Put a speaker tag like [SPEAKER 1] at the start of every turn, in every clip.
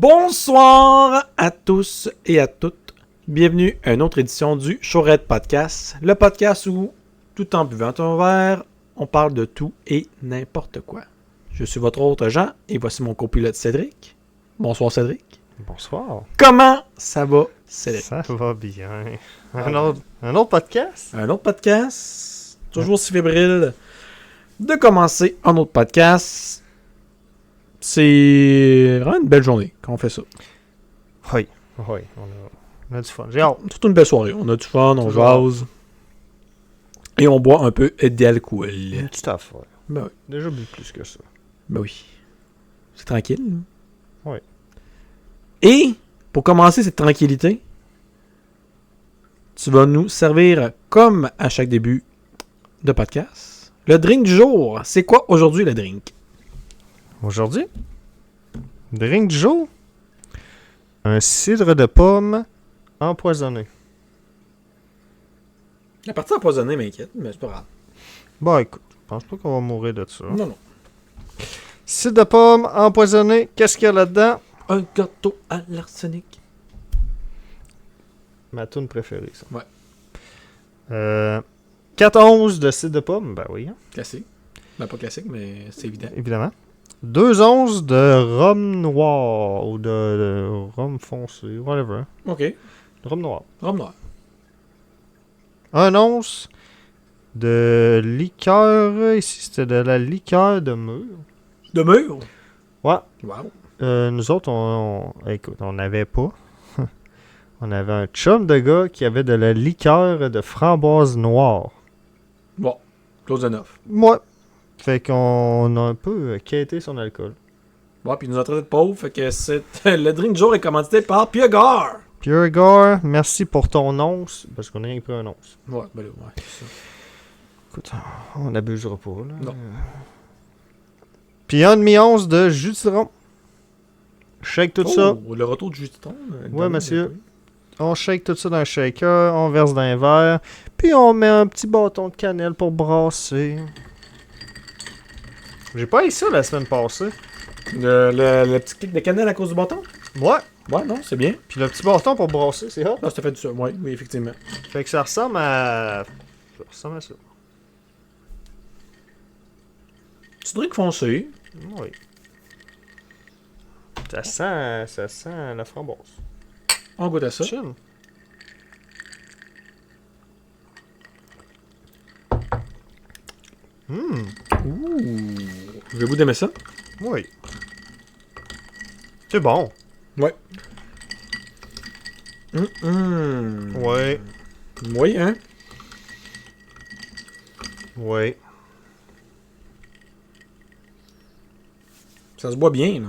[SPEAKER 1] Bonsoir à tous et à toutes. Bienvenue à une autre édition du Showred Podcast, le podcast où, tout en buvant un verre, on parle de tout et n'importe quoi. Je suis votre hôte Jean et voici mon copilote Cédric. Bonsoir Cédric.
[SPEAKER 2] Bonsoir.
[SPEAKER 1] Comment ça va Cédric?
[SPEAKER 2] Ça va bien. Un autre podcast?
[SPEAKER 1] Un autre podcast, toujours si fébrile de commencer un autre podcast. C'est vraiment une belle journée quand on fait ça.
[SPEAKER 2] Oui, on a du fun. J'ai hâte.
[SPEAKER 1] C'est une belle soirée. On a du fun, on
[SPEAKER 2] Toujours.
[SPEAKER 1] jase. Et on boit un peu d'alcool.
[SPEAKER 2] Une petite affaire.
[SPEAKER 1] Ben oui.
[SPEAKER 2] Déjà bu plus que ça.
[SPEAKER 1] Ben oui. C'est tranquille.
[SPEAKER 2] Oui.
[SPEAKER 1] Et, pour commencer cette tranquillité, tu vas nous servir, comme à chaque début de podcast, le drink du jour. C'est quoi aujourd'hui le drink?
[SPEAKER 2] Aujourd'hui, drink du jour, un cidre de pomme empoisonné.
[SPEAKER 1] La partie empoisonnée m'inquiète, mais c'est pas grave.
[SPEAKER 2] Bon, écoute, je pense pas qu'on va mourir de ça.
[SPEAKER 1] Non.
[SPEAKER 2] Cidre de pomme empoisonné, qu'est-ce qu'il y a là-dedans?
[SPEAKER 1] Un gâteau à l'arsenic.
[SPEAKER 2] Ma toune préférée, ça.
[SPEAKER 1] Ouais.
[SPEAKER 2] 4 onces de cidre de pomme, ben oui, hein,
[SPEAKER 1] Classique. Ben pas classique, mais c'est évident.
[SPEAKER 2] évidemment. 2 onces de rhum noir ou de rhum foncé, whatever.
[SPEAKER 1] OK.
[SPEAKER 2] De rhum noir.
[SPEAKER 1] Rhum noir.
[SPEAKER 2] 1 once de liqueur. Ici, c'était de la liqueur de mûre.
[SPEAKER 1] De mûr.
[SPEAKER 2] Ouais.
[SPEAKER 1] Wow.
[SPEAKER 2] Nous autres, écoute, on n'avait pas. On avait un chum de gars qui avait de la liqueur de framboise noire.
[SPEAKER 1] Bon. Close enough.
[SPEAKER 2] Moi. Fait qu'on a un peu quêté son alcool.
[SPEAKER 1] Bon, puis il nous a traité de pauvres, fait que c'est le drink du jour est commandité par Pure
[SPEAKER 2] Pure Gore, merci pour ton once. Parce qu'on a rien pris un once.
[SPEAKER 1] Ouais, ben là, ouais, c'est ça.
[SPEAKER 2] Écoute, on n'abusera pas, là.
[SPEAKER 1] Non.
[SPEAKER 2] Puis 1/2 once de jus de citron. Shake tout ça.
[SPEAKER 1] Oh, le retour du jus de citron.
[SPEAKER 2] Ouais, monsieur. On shake tout ça dans un shaker, on verse dans un verre, puis on met un petit bâton de cannelle pour brasser. J'ai pas eu ça la semaine passée.
[SPEAKER 1] Le petit clic de cannelle à cause du bâton?
[SPEAKER 2] Ouais.
[SPEAKER 1] Ouais, non, c'est bien.
[SPEAKER 2] Puis le petit bâton pour brasser, c'est hot.
[SPEAKER 1] Ah, ça fait du ça. Ouais, oui, effectivement.
[SPEAKER 2] Fait que ça ressemble à... ça.
[SPEAKER 1] Petit drink foncé.
[SPEAKER 2] Oui. Ça sent la framboise.
[SPEAKER 1] On goûte à ça.
[SPEAKER 2] Chill.
[SPEAKER 1] Ouh. J'ai le goût d'aimer ça.
[SPEAKER 2] Oui. C'est bon.
[SPEAKER 1] Ouais.
[SPEAKER 2] Ouais.
[SPEAKER 1] Oui, hein?
[SPEAKER 2] Oui.
[SPEAKER 1] Ça se boit bien, là.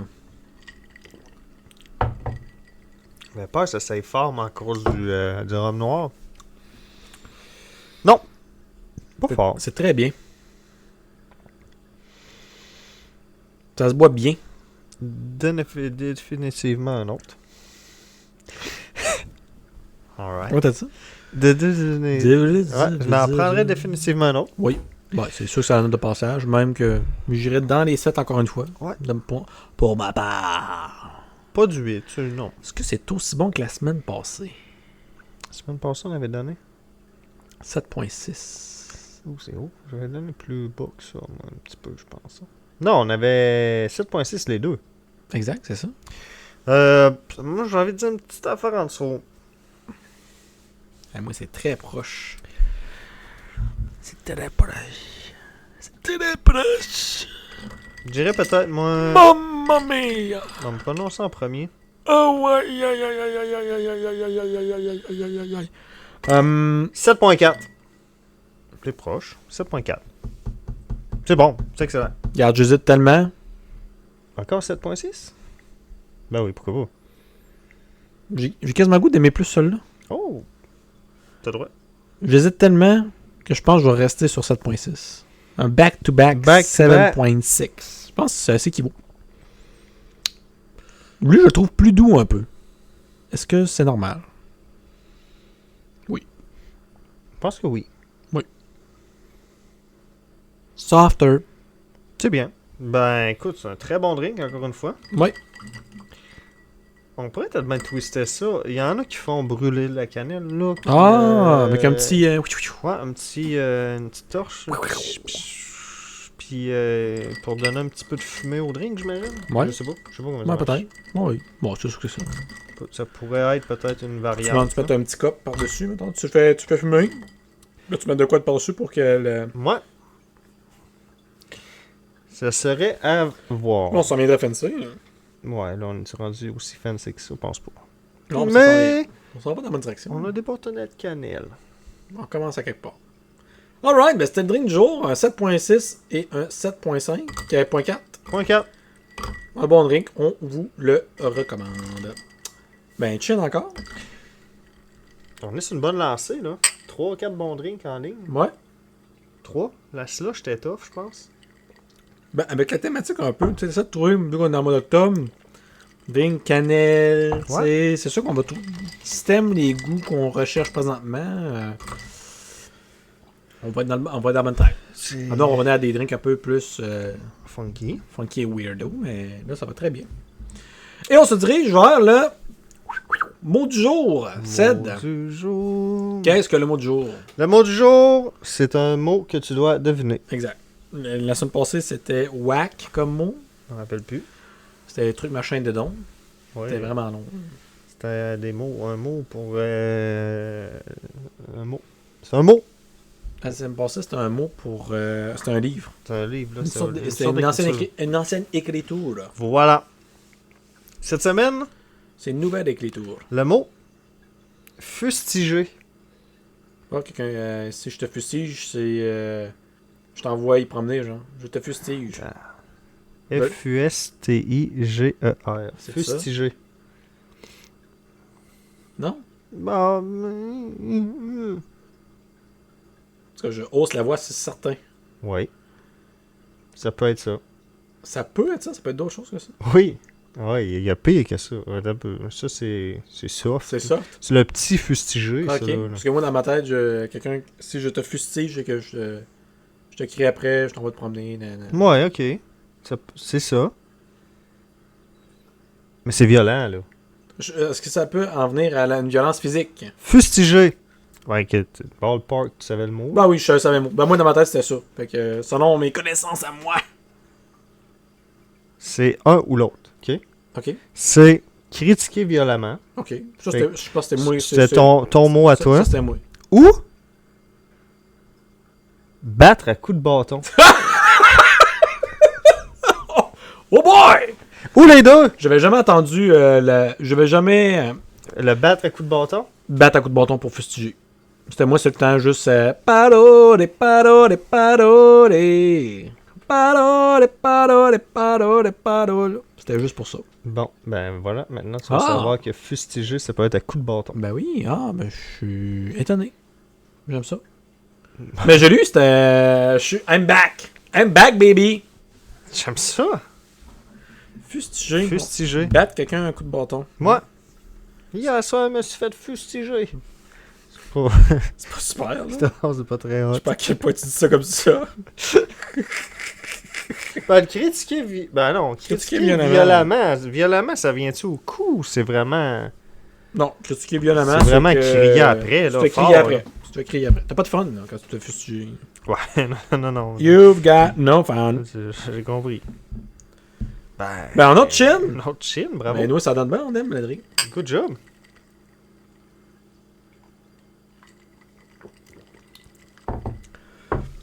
[SPEAKER 2] J'avais peur que ça s'aille fort, mais à cause du rhum noir. Non. Pas fort.
[SPEAKER 1] C'est très bien. Ça se boit bien.
[SPEAKER 2] Définitivement un autre. Alright.
[SPEAKER 1] Comment t'as dit ça?
[SPEAKER 2] Ouais, je m'en prendrais définitivement un autre.
[SPEAKER 1] Oui. Bah, c'est sûr que c'est la note de passage, même que j'irai dans les 7 encore une fois.
[SPEAKER 2] Ouais.
[SPEAKER 1] Pour ma part.
[SPEAKER 2] Pas du 8, non.
[SPEAKER 1] Est-ce que c'est aussi bon que la semaine passée?
[SPEAKER 2] La semaine passée, on avait donné.
[SPEAKER 1] 7.6.
[SPEAKER 2] Oh, c'est haut. J'avais donné plus bas que ça, moi, un petit peu, je pense. Non, on avait 7.6 les deux.
[SPEAKER 1] Exact, c'est ça.
[SPEAKER 2] Moi, j'ai envie de dire une petite affaire en dessous.
[SPEAKER 1] Moi, c'est très proche. C'est très proche. C'est très proche.
[SPEAKER 2] Je dirais peut-être, moi...
[SPEAKER 1] Mamma mia!
[SPEAKER 2] On me prononce en premier.
[SPEAKER 1] Oh ouais, aïe aïe aïe aïe aïe aïe aïe aïe aïe aïe aïe aïe aïe aïe aïe aïe.
[SPEAKER 2] 7.4. Plus proche. 7.4. C'est bon. C'est excellent.
[SPEAKER 1] Regarde, j'hésite tellement.
[SPEAKER 2] Encore 7.6? Ben oui, pourquoi pas?
[SPEAKER 1] J'ai quasiment le goût d'aimer plus celui-là.
[SPEAKER 2] Oh! T'as droit.
[SPEAKER 1] J'hésite tellement que je pense que je vais rester sur 7.6. Un back-to-back
[SPEAKER 2] Back-to-back.
[SPEAKER 1] 7.6. Je pense que c'est assez équivaut. Lui, je le trouve plus doux un peu. Est-ce que c'est normal? Oui.
[SPEAKER 2] Je pense que oui.
[SPEAKER 1] Softer.
[SPEAKER 2] C'est bien. Ben, écoute, c'est un très bon drink, encore une fois.
[SPEAKER 1] Oui.
[SPEAKER 2] On pourrait peut-être bien twister ça. Il y en a qui font brûler la cannelle, là. Puis,
[SPEAKER 1] Avec un petit...
[SPEAKER 2] Ouais, une petite torche. là. Puis pour donner un petit peu de fumée au drink, j'imagine.
[SPEAKER 1] Ouais.
[SPEAKER 2] Je sais pas comment ça
[SPEAKER 1] Ouais,
[SPEAKER 2] marche.
[SPEAKER 1] peut-être. Oui. Bon, c'est sûr que c'est ça.
[SPEAKER 2] Ça pourrait être peut-être une
[SPEAKER 1] Tu
[SPEAKER 2] variante.
[SPEAKER 1] mets un petit cop par-dessus, mettons. Tu fais fumer. Là, tu mets de quoi de par-dessus pour que le...
[SPEAKER 2] Ouais. Ça serait à voir.
[SPEAKER 1] Bon, on s'en viendrait fancy. Là.
[SPEAKER 2] Ouais, là, on est rendu aussi fancy que ça, je pense pas.
[SPEAKER 1] Non,
[SPEAKER 2] Mais
[SPEAKER 1] on s'en va dans la bonne direction.
[SPEAKER 2] on a des bâtonnets de cannelle.
[SPEAKER 1] On commence à quelque part. Alright, ben c'était le drink du jour. Un 7.6 et un 7.5. 0.4.
[SPEAKER 2] Point 4.
[SPEAKER 1] Un bon drink, on vous le recommande. Ben, chill encore.
[SPEAKER 2] On est sur une bonne lancée, là. 3-4 bons drinks en ligne.
[SPEAKER 1] Ouais.
[SPEAKER 2] 3. La slush, j'étais tough, je pense.
[SPEAKER 1] Ben, avec la thématique un peu, tu sais, ça de trouver, vu qu'on est en mode octobre, drink, cannelle, tu sais, c'est sûr qu'on va trouver. Si t'aimes les goûts qu'on recherche présentement, on va être dans la bonne track. Maintenant, on va revenir à des drinks un peu plus
[SPEAKER 2] Funky.
[SPEAKER 1] funky et weirdo, mais là, ça va très bien. Et on se dirige vers le mot du jour. Ced.
[SPEAKER 2] Mot du jour.
[SPEAKER 1] Qu'est-ce que le mot du jour?
[SPEAKER 2] Le mot du jour, c'est un mot que tu dois deviner.
[SPEAKER 1] Exact. La semaine passée, c'était whack comme mot.
[SPEAKER 2] Je me rappelle plus.
[SPEAKER 1] C'était truc machin de don.
[SPEAKER 2] Ouais.
[SPEAKER 1] C'était vraiment long.
[SPEAKER 2] C'était des mots. Un mot pour. Un mot. C'est un mot.
[SPEAKER 1] La semaine passée, c'était un mot pour. C'était un livre.
[SPEAKER 2] C'est un livre, là.
[SPEAKER 1] C'était une ancienne écriture. Là.
[SPEAKER 2] Voilà. Cette semaine,
[SPEAKER 1] C'est une nouvelle écriture.
[SPEAKER 2] le mot fustiger.
[SPEAKER 1] Ah, quelqu'un, si je te fustige, c'est. Je t'envoie y promener, genre. Je te fustige.
[SPEAKER 2] F-U-S-T-I-G-E-R.
[SPEAKER 1] C'est
[SPEAKER 2] Fustiger.
[SPEAKER 1] Non?
[SPEAKER 2] Bah.
[SPEAKER 1] En tout cas, je hausse la voix, c'est certain.
[SPEAKER 2] Oui. Ça peut être ça.
[SPEAKER 1] Ça peut être ça, ça peut être d'autres choses que ça.
[SPEAKER 2] Oui. Oui, il y a pire que ça. Un peu. Ça, c'est soft.
[SPEAKER 1] C'est ça?
[SPEAKER 2] C'est le petit fustiger,
[SPEAKER 1] Ok.
[SPEAKER 2] ça. Là.
[SPEAKER 1] Parce que moi, dans ma tête, quelqu'un, si je te fustige et que je te crie après, je t'envoie te promener.
[SPEAKER 2] Ouais, ok. C'est ça. Mais c'est violent, là.
[SPEAKER 1] Est-ce que ça peut en venir à une violence physique?
[SPEAKER 2] Fustiger. Ouais, que ballpark, tu savais le mot.
[SPEAKER 1] Bah oui, je savais. Ben moi, dans ma tête, c'était ça. Fait que, selon mes connaissances à moi.
[SPEAKER 2] C'est un ou l'autre, ok?
[SPEAKER 1] Ok.
[SPEAKER 2] C'est critiquer violemment.
[SPEAKER 1] Ok. Ça, je pense que c'était moi.
[SPEAKER 2] C'est ton mot à toi.
[SPEAKER 1] Ça, c'était moi.
[SPEAKER 2] Ou battre à coups de bâton.
[SPEAKER 1] Oh boy!
[SPEAKER 2] Ou les deux!
[SPEAKER 1] J'avais jamais entendu Je vais jamais
[SPEAKER 2] Le battre à coups de bâton?
[SPEAKER 1] battre à coup de bâton pour fustiger. C'était moi, c'est le temps juste parole, parole, parole. Parole, parole, parole, parole. C'était juste pour ça.
[SPEAKER 2] Bon, ben voilà. Maintenant, tu vas savoir que fustiger, ça peut être à coups de bâton.
[SPEAKER 1] Ben oui, ben je suis étonné. J'aime ça. Mais j'ai lu, c'était. I'm back. I'm back, baby.
[SPEAKER 2] J'aime ça.
[SPEAKER 1] Fustiger.
[SPEAKER 2] Fustiger.
[SPEAKER 1] Battre quelqu'un un coup de bâton.
[SPEAKER 2] Moi, hier soir, je me suis fait fustiger. C'est pas...
[SPEAKER 1] C'est pas super, là.
[SPEAKER 2] c'est pas très
[SPEAKER 1] Je
[SPEAKER 2] hot.
[SPEAKER 1] sais pas à quel point tu dis ça comme ça.
[SPEAKER 2] Ben, le critiquer... Ben non, critiquer violemment. Violemment, ça vient-tu au cou? C'est vraiment...
[SPEAKER 1] Non, critiquer violemment.
[SPEAKER 2] C'est vraiment crier après, là,
[SPEAKER 1] Tu te
[SPEAKER 2] fort,
[SPEAKER 1] crier après.
[SPEAKER 2] là.
[SPEAKER 1] Tu te crier après. T'as pas de fun, là, quand tu te fustiges.
[SPEAKER 2] Ouais, non.
[SPEAKER 1] You've got no fun.
[SPEAKER 2] J'ai compris.
[SPEAKER 1] Ben, on a de chin.
[SPEAKER 2] Notre chin, bravo.
[SPEAKER 1] Ben, nous, ça donne bien, on aime, Ladri.
[SPEAKER 2] Good job.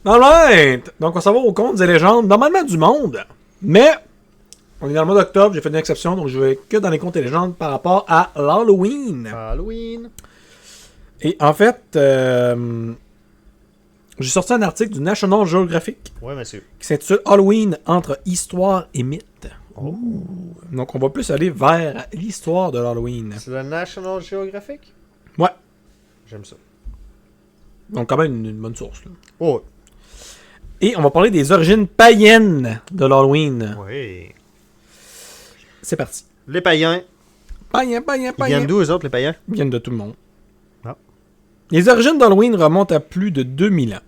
[SPEAKER 1] Alright! Donc, on s'en va aux contes et légendes, normalement du monde. Mais, on est dans le mois d'octobre, j'ai fait une exception, donc je vais que dans les contes et légendes par rapport à l'Halloween.
[SPEAKER 2] Halloween.
[SPEAKER 1] Et en fait, j'ai sorti un article du National Geographic
[SPEAKER 2] Ouais, monsieur.
[SPEAKER 1] qui s'intitule Halloween entre histoire et mythe.
[SPEAKER 2] Oh.
[SPEAKER 1] Donc, on va plus aller vers l'histoire de l'Halloween.
[SPEAKER 2] C'est le National Geographic?
[SPEAKER 1] Ouais.
[SPEAKER 2] J'aime ça.
[SPEAKER 1] Donc, quand même une bonne source. Là.
[SPEAKER 2] Oh.
[SPEAKER 1] Et on va parler des origines païennes de l'Halloween.
[SPEAKER 2] Oui.
[SPEAKER 1] C'est parti.
[SPEAKER 2] Les païens.
[SPEAKER 1] Païens.
[SPEAKER 2] Ils viennent d'où, eux autres, les païens?
[SPEAKER 1] Ils viennent de tout le monde.
[SPEAKER 2] Ah.
[SPEAKER 1] Les origines d'Halloween remontent à plus de 2000 ans.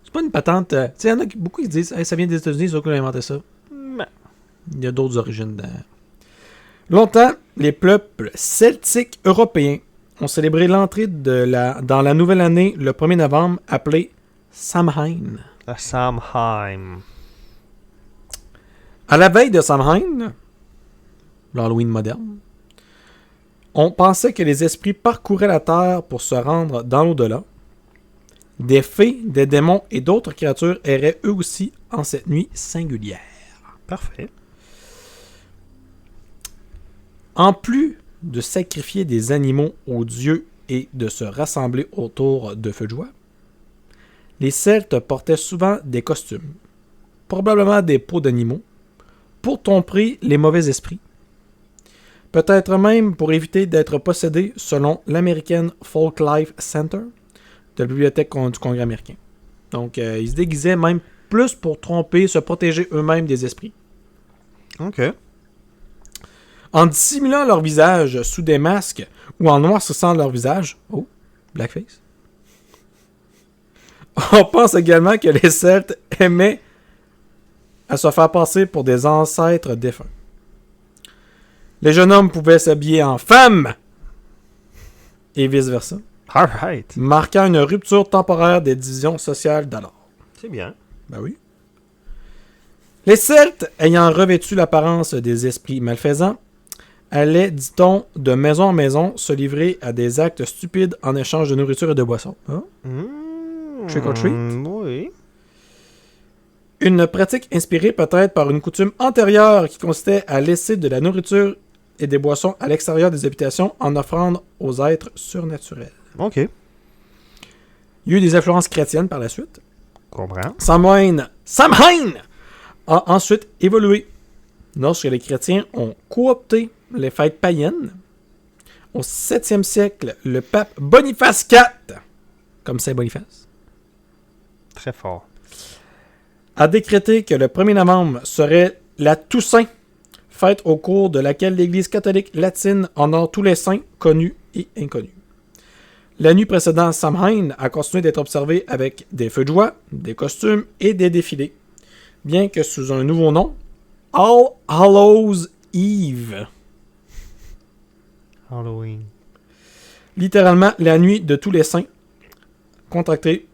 [SPEAKER 1] C'est pas une patente... tu sais, il y en a beaucoup qui disent hey, ça vient des États-Unis, c'est eux qui ont inventé ça.
[SPEAKER 2] Non.
[SPEAKER 1] Il y a d'autres origines. Longtemps, les peuples celtiques européens ont célébré l'entrée dans la nouvelle année le 1er novembre, appelé Samhain.
[SPEAKER 2] La Samhain.
[SPEAKER 1] À la veille de Samhain, l'Halloween moderne, on pensait que les esprits parcouraient la terre pour se rendre dans l'au-delà. Des fées, des démons et d'autres créatures erraient eux aussi en cette nuit singulière.
[SPEAKER 2] Parfait.
[SPEAKER 1] En plus de sacrifier des animaux aux dieux et de se rassembler autour de feux de joie, les Celtes portaient souvent des costumes, probablement des peaux d'animaux, pour tromper les mauvais esprits. Peut-être même pour éviter d'être possédés selon l'American Folklife Center de la bibliothèque du Congrès américain. Donc, ils se déguisaient même plus pour tromper, se protéger eux-mêmes des esprits.
[SPEAKER 2] OK.
[SPEAKER 1] En dissimulant leur visage sous des masques ou en noircissant leur visage, oh, blackface. On pense également que les Celtes aimaient à se faire passer pour des ancêtres défunts. Les jeunes hommes pouvaient s'habiller en femmes et vice-versa,
[SPEAKER 2] Alright.
[SPEAKER 1] marquant une rupture temporaire des divisions sociales d'alors.
[SPEAKER 2] C'est bien.
[SPEAKER 1] Ben oui. Les Celtes, ayant revêtu l'apparence des esprits malfaisants, allaient, dit-on, de maison en maison se livrer à des actes stupides en échange de nourriture et de boissons. Hein? Trick or treat?
[SPEAKER 2] Oui.
[SPEAKER 1] Une pratique inspirée peut-être par une coutume antérieure qui consistait à laisser de la nourriture et des boissons à l'extérieur des habitations en offrande aux êtres surnaturels.
[SPEAKER 2] OK.
[SPEAKER 1] Il y a eu des influences chrétiennes par la suite.
[SPEAKER 2] Comprends.
[SPEAKER 1] Samhain a ensuite évolué lorsque les chrétiens ont coopté les fêtes païennes. Au 7e siècle, le pape Boniface IV, comme Saint Boniface,
[SPEAKER 2] Très fort.
[SPEAKER 1] a décrété que le 1er novembre serait la Toussaint, fête au cours de laquelle l'Église catholique latine honore tous les saints, connus et inconnus. La nuit précédant Samhain a continué d'être observée avec des feux de joie, des costumes et des défilés, bien que sous un nouveau nom, All Hallows Eve.
[SPEAKER 2] Halloween.
[SPEAKER 1] Littéralement la nuit de tous les saints, contractée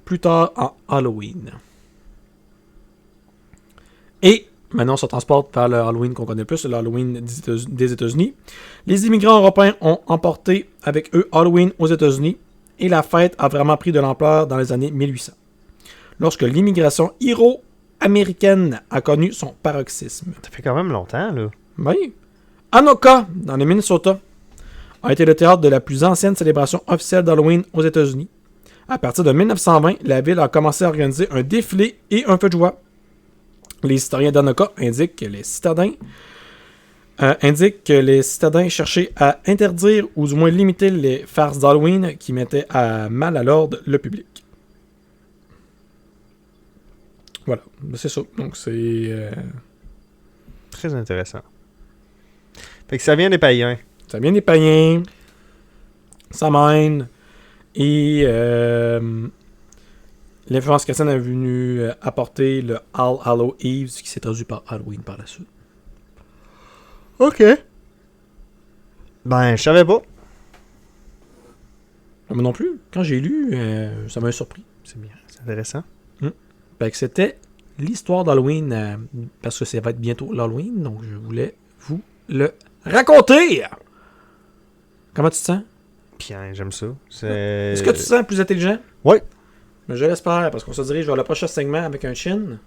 [SPEAKER 1] plus tard en Halloween. Et maintenant on se transporte vers le Halloween qu'on connaît plus, le Halloween des États-Unis. Les immigrants européens ont emporté avec eux Halloween aux États-Unis et la fête a vraiment pris de l'ampleur dans les années 1800, lorsque l'immigration américaine a connu son paroxysme.
[SPEAKER 2] Ça fait quand même longtemps, là.
[SPEAKER 1] Oui. Anoka, dans le Minnesota, a été le théâtre de la plus ancienne célébration officielle d'Halloween aux États-Unis. À partir de 1920, la ville a commencé à organiser un défilé et un feu de joie. Les historiens d'Anoka indiquent que les citadins cherchaient à interdire ou du moins limiter les farces d'Halloween qui mettaient à mal à l'ordre le public. Voilà, c'est ça. Donc c'est...
[SPEAKER 2] Très intéressant. Fait que ça vient des païens.
[SPEAKER 1] Ça vient des païens, Samhain, et l'influence chrétienne est venue apporter le All Hallow Eve, ce qui s'est traduit par Halloween par la suite.
[SPEAKER 2] OK. Ben, je savais pas.
[SPEAKER 1] Moi non plus. Quand j'ai lu, ça m'a surpris.
[SPEAKER 2] C'est bien, c'est intéressant.
[SPEAKER 1] Fait que c'était l'histoire d'Halloween, parce que ça va être bientôt l'Halloween, donc je voulais vous le raconter. Comment tu te sens?
[SPEAKER 2] Bien, j'aime ça.
[SPEAKER 1] Est-ce que tu te sens plus intelligent?
[SPEAKER 2] Oui.
[SPEAKER 1] Mais je l'espère, parce qu'on se dirige vers le prochain segment avec un chin.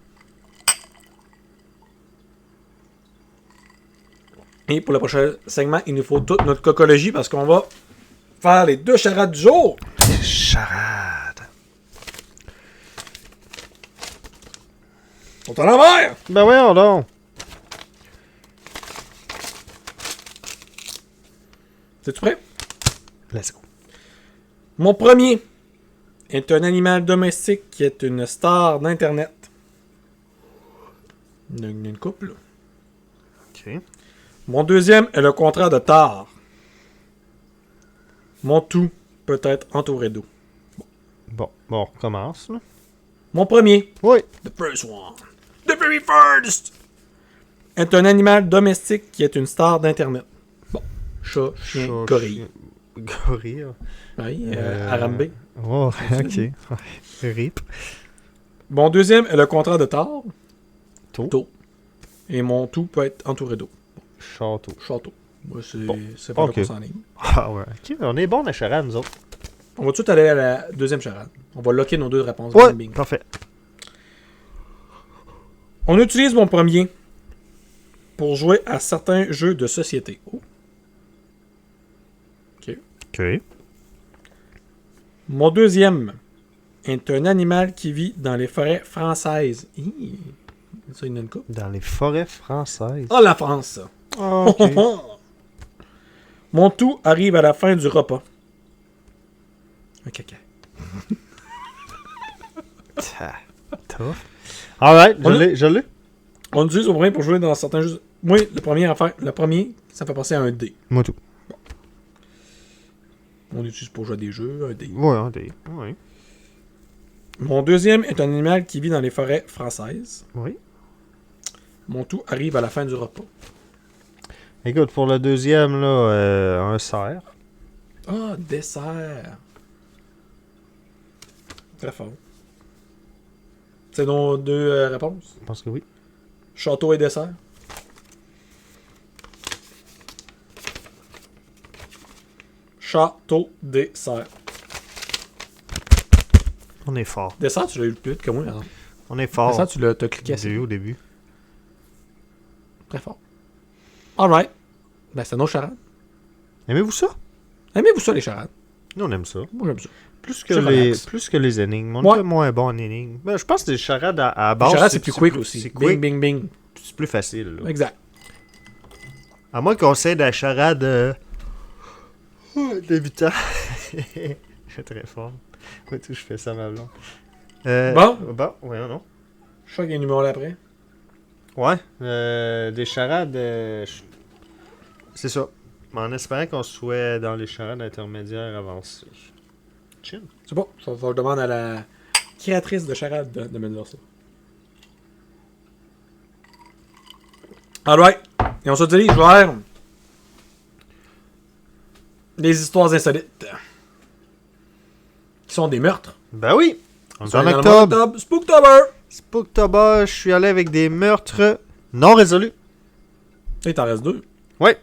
[SPEAKER 1] Et pour le prochain segment, il nous faut toute notre cocologie, parce qu'on va faire les 2 charades du jour.
[SPEAKER 2] Charade.
[SPEAKER 1] Sont à l'envers!
[SPEAKER 2] Ben voyons donc.
[SPEAKER 1] Es-tu prêt?
[SPEAKER 2] Let's go.
[SPEAKER 1] Mon premier est un animal domestique qui est une star d'Internet. Une couple.
[SPEAKER 2] OK.
[SPEAKER 1] Mon deuxième est le contraire de tard. Mon tout peut être entouré d'eau.
[SPEAKER 2] Bon, on recommence, là.
[SPEAKER 1] Mon premier,
[SPEAKER 2] Oui.
[SPEAKER 1] the first one, the very first, est un animal domestique qui est une star d'Internet. Bon. Chat, chien,
[SPEAKER 2] Chat,
[SPEAKER 1] gorille.
[SPEAKER 2] chien. Gorille.
[SPEAKER 1] Oui, Arambe.
[SPEAKER 2] Oh, ok. RIP.
[SPEAKER 1] Mon deuxième est le contraire de Thor.
[SPEAKER 2] Tau.
[SPEAKER 1] Tau. Et mon tout peut être entouré d'eau.
[SPEAKER 2] Château.
[SPEAKER 1] Château. Moi, c'est
[SPEAKER 2] Bon.
[SPEAKER 1] pas
[SPEAKER 2] Ok.
[SPEAKER 1] là qu'on s'enligne.
[SPEAKER 2] Ah ouais. Ok, on est bon à charade, nous autres.
[SPEAKER 1] On va tout de suite aller à la deuxième charade. On va locker nos deux réponses.
[SPEAKER 2] Ouais,
[SPEAKER 1] Bing, bing.
[SPEAKER 2] parfait.
[SPEAKER 1] On utilise mon premier pour jouer à certains jeux de société. Oh.
[SPEAKER 2] Ok.
[SPEAKER 1] Mon deuxième est un animal qui vit dans les forêts françaises. Hi. Ça, il y en a une couple.
[SPEAKER 2] Dans les forêts françaises.
[SPEAKER 1] Oh, la France, ça.
[SPEAKER 2] Ah, ok.
[SPEAKER 1] Mon tout arrive à la fin du repas. Un caca.
[SPEAKER 2] Tough. Alright,
[SPEAKER 1] On
[SPEAKER 2] je l'ai.
[SPEAKER 1] On utilise au premier pour jouer dans certains jeux. Moi, le premier, ça fait passer à un dé.
[SPEAKER 2] Moi tout.
[SPEAKER 1] On utilise pour jouer à des jeux, un dé.
[SPEAKER 2] Ouais, un dé. Ouais.
[SPEAKER 1] Mon deuxième est un animal qui vit dans les forêts françaises.
[SPEAKER 2] Oui.
[SPEAKER 1] Mon tout arrive à la fin du repas.
[SPEAKER 2] Écoute, pour le deuxième, là, un cerf.
[SPEAKER 1] Ah, dessert. Très fort. C'est nos deux réponses.
[SPEAKER 2] Je pense que oui.
[SPEAKER 1] Château et dessert. Château, dessert.
[SPEAKER 2] On est fort.
[SPEAKER 1] Dessert, tu l'as eu plus vite que moi. Hein?
[SPEAKER 2] On est fort.
[SPEAKER 1] Dessert, t'as cliqué assez.
[SPEAKER 2] J'ai eu au début.
[SPEAKER 1] Très fort. Alright. Ben, c'est nos charades.
[SPEAKER 2] Aimez-vous ça?
[SPEAKER 1] Aimez-vous ça, les charades?
[SPEAKER 2] Nous, on aime ça.
[SPEAKER 1] Moi, j'aime ça.
[SPEAKER 2] Plus
[SPEAKER 1] C'est relax.
[SPEAKER 2] plus que les énigmes. On
[SPEAKER 1] Ouais.
[SPEAKER 2] est moins bon en énigmes. Ben, je pense que les charades à
[SPEAKER 1] Les
[SPEAKER 2] base.
[SPEAKER 1] charades, c'est plus quick aussi.
[SPEAKER 2] C'est
[SPEAKER 1] Bing,
[SPEAKER 2] quick.
[SPEAKER 1] bing, bing.
[SPEAKER 2] C'est plus facile. Là.
[SPEAKER 1] Exact.
[SPEAKER 2] À moins qu'on s'aide à la charade débutant. Je suis très fort. Moi, tout, je fais ça, ma blonde.
[SPEAKER 1] Bon.
[SPEAKER 2] Bon, ouais, non.
[SPEAKER 1] Je crois qu'il y a un numéro là après.
[SPEAKER 2] Ouais. Des charades. C'est ça. Mais en espérant qu'on soit dans les charades intermédiaires avancées. Chill.
[SPEAKER 1] C'est bon. Ça va, je demande à la créatrice de charade de me dire ça. Alright. Et on se dirige vers les histoires insolites. Qui sont des meurtres.
[SPEAKER 2] Ben oui! On est
[SPEAKER 1] Sur
[SPEAKER 2] en
[SPEAKER 1] le mois
[SPEAKER 2] octobre.
[SPEAKER 1] d'octobre. Spooktober!
[SPEAKER 2] Spooktober, je suis allé avec des meurtres non résolus.
[SPEAKER 1] Il t'en reste deux.
[SPEAKER 2] Ouais.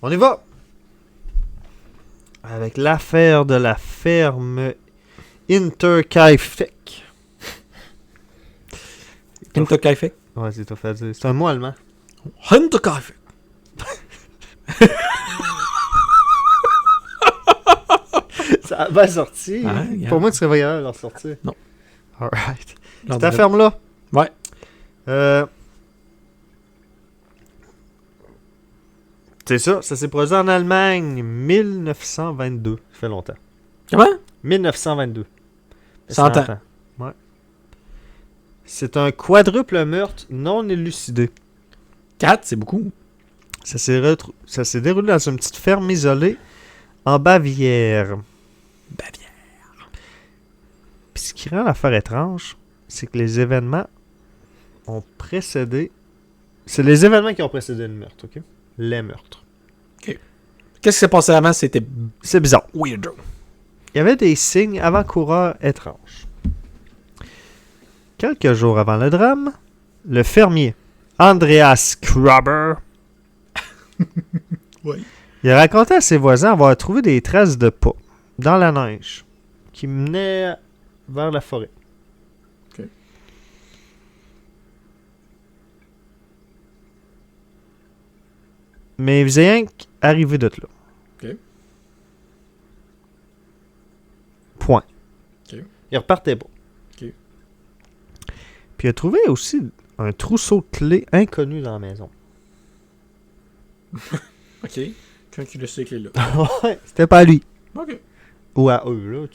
[SPEAKER 2] On y va. Avec l'affaire de la ferme Interkaifeck.
[SPEAKER 1] Hinterkaifeck.
[SPEAKER 2] Ouais, c'est tout fait dire. C'est un mot allemand.
[SPEAKER 1] Hinterkaifeck.
[SPEAKER 2] Ça a bien sorti.
[SPEAKER 1] Ah, regarde.
[SPEAKER 2] Pour moi, tu serais pas capable de leur sortir.
[SPEAKER 1] Non.
[SPEAKER 2] Alright.
[SPEAKER 1] Non,
[SPEAKER 2] Cette ferme-là.
[SPEAKER 1] Ouais.
[SPEAKER 2] C'est ça s'est produit en Allemagne 1922. Ça fait longtemps.
[SPEAKER 1] Comment?
[SPEAKER 2] 1922.
[SPEAKER 1] 100 ans.
[SPEAKER 2] Ouais. C'est un quadruple meurtre non élucidé.
[SPEAKER 1] 4, c'est beaucoup.
[SPEAKER 2] Ça s'est déroulé dans une petite ferme isolée en Bavière. Puis ce qui rend l'affaire étrange, c'est que les événements ont précédé... C'est les événements qui ont précédé le meurtre, ok? Les meurtres.
[SPEAKER 1] Qu'est-ce qui s'est passé avant? C'était
[SPEAKER 2] C'est bizarre.
[SPEAKER 1] weird.
[SPEAKER 2] Il y avait des signes avant-coureurs étranges. Quelques jours avant le drame, le fermier Andreas Kraber
[SPEAKER 1] Oui.
[SPEAKER 2] il a raconté à ses voisins avoir trouvé des traces de pas dans la neige qui menaient vers la forêt.
[SPEAKER 1] Ok.
[SPEAKER 2] Mais il faisait rien qu'arriver de là.
[SPEAKER 1] Ok.
[SPEAKER 2] Point.
[SPEAKER 1] Ok.
[SPEAKER 2] Il repartait pas.
[SPEAKER 1] Ok.
[SPEAKER 2] Puis il a trouvé aussi un trousseau de clés inconnu dans la maison.
[SPEAKER 1] OK. Quand il a ces clés-là.
[SPEAKER 2] Ouais, c'était pas à lui.
[SPEAKER 1] OK.
[SPEAKER 2] Ou à eux, là,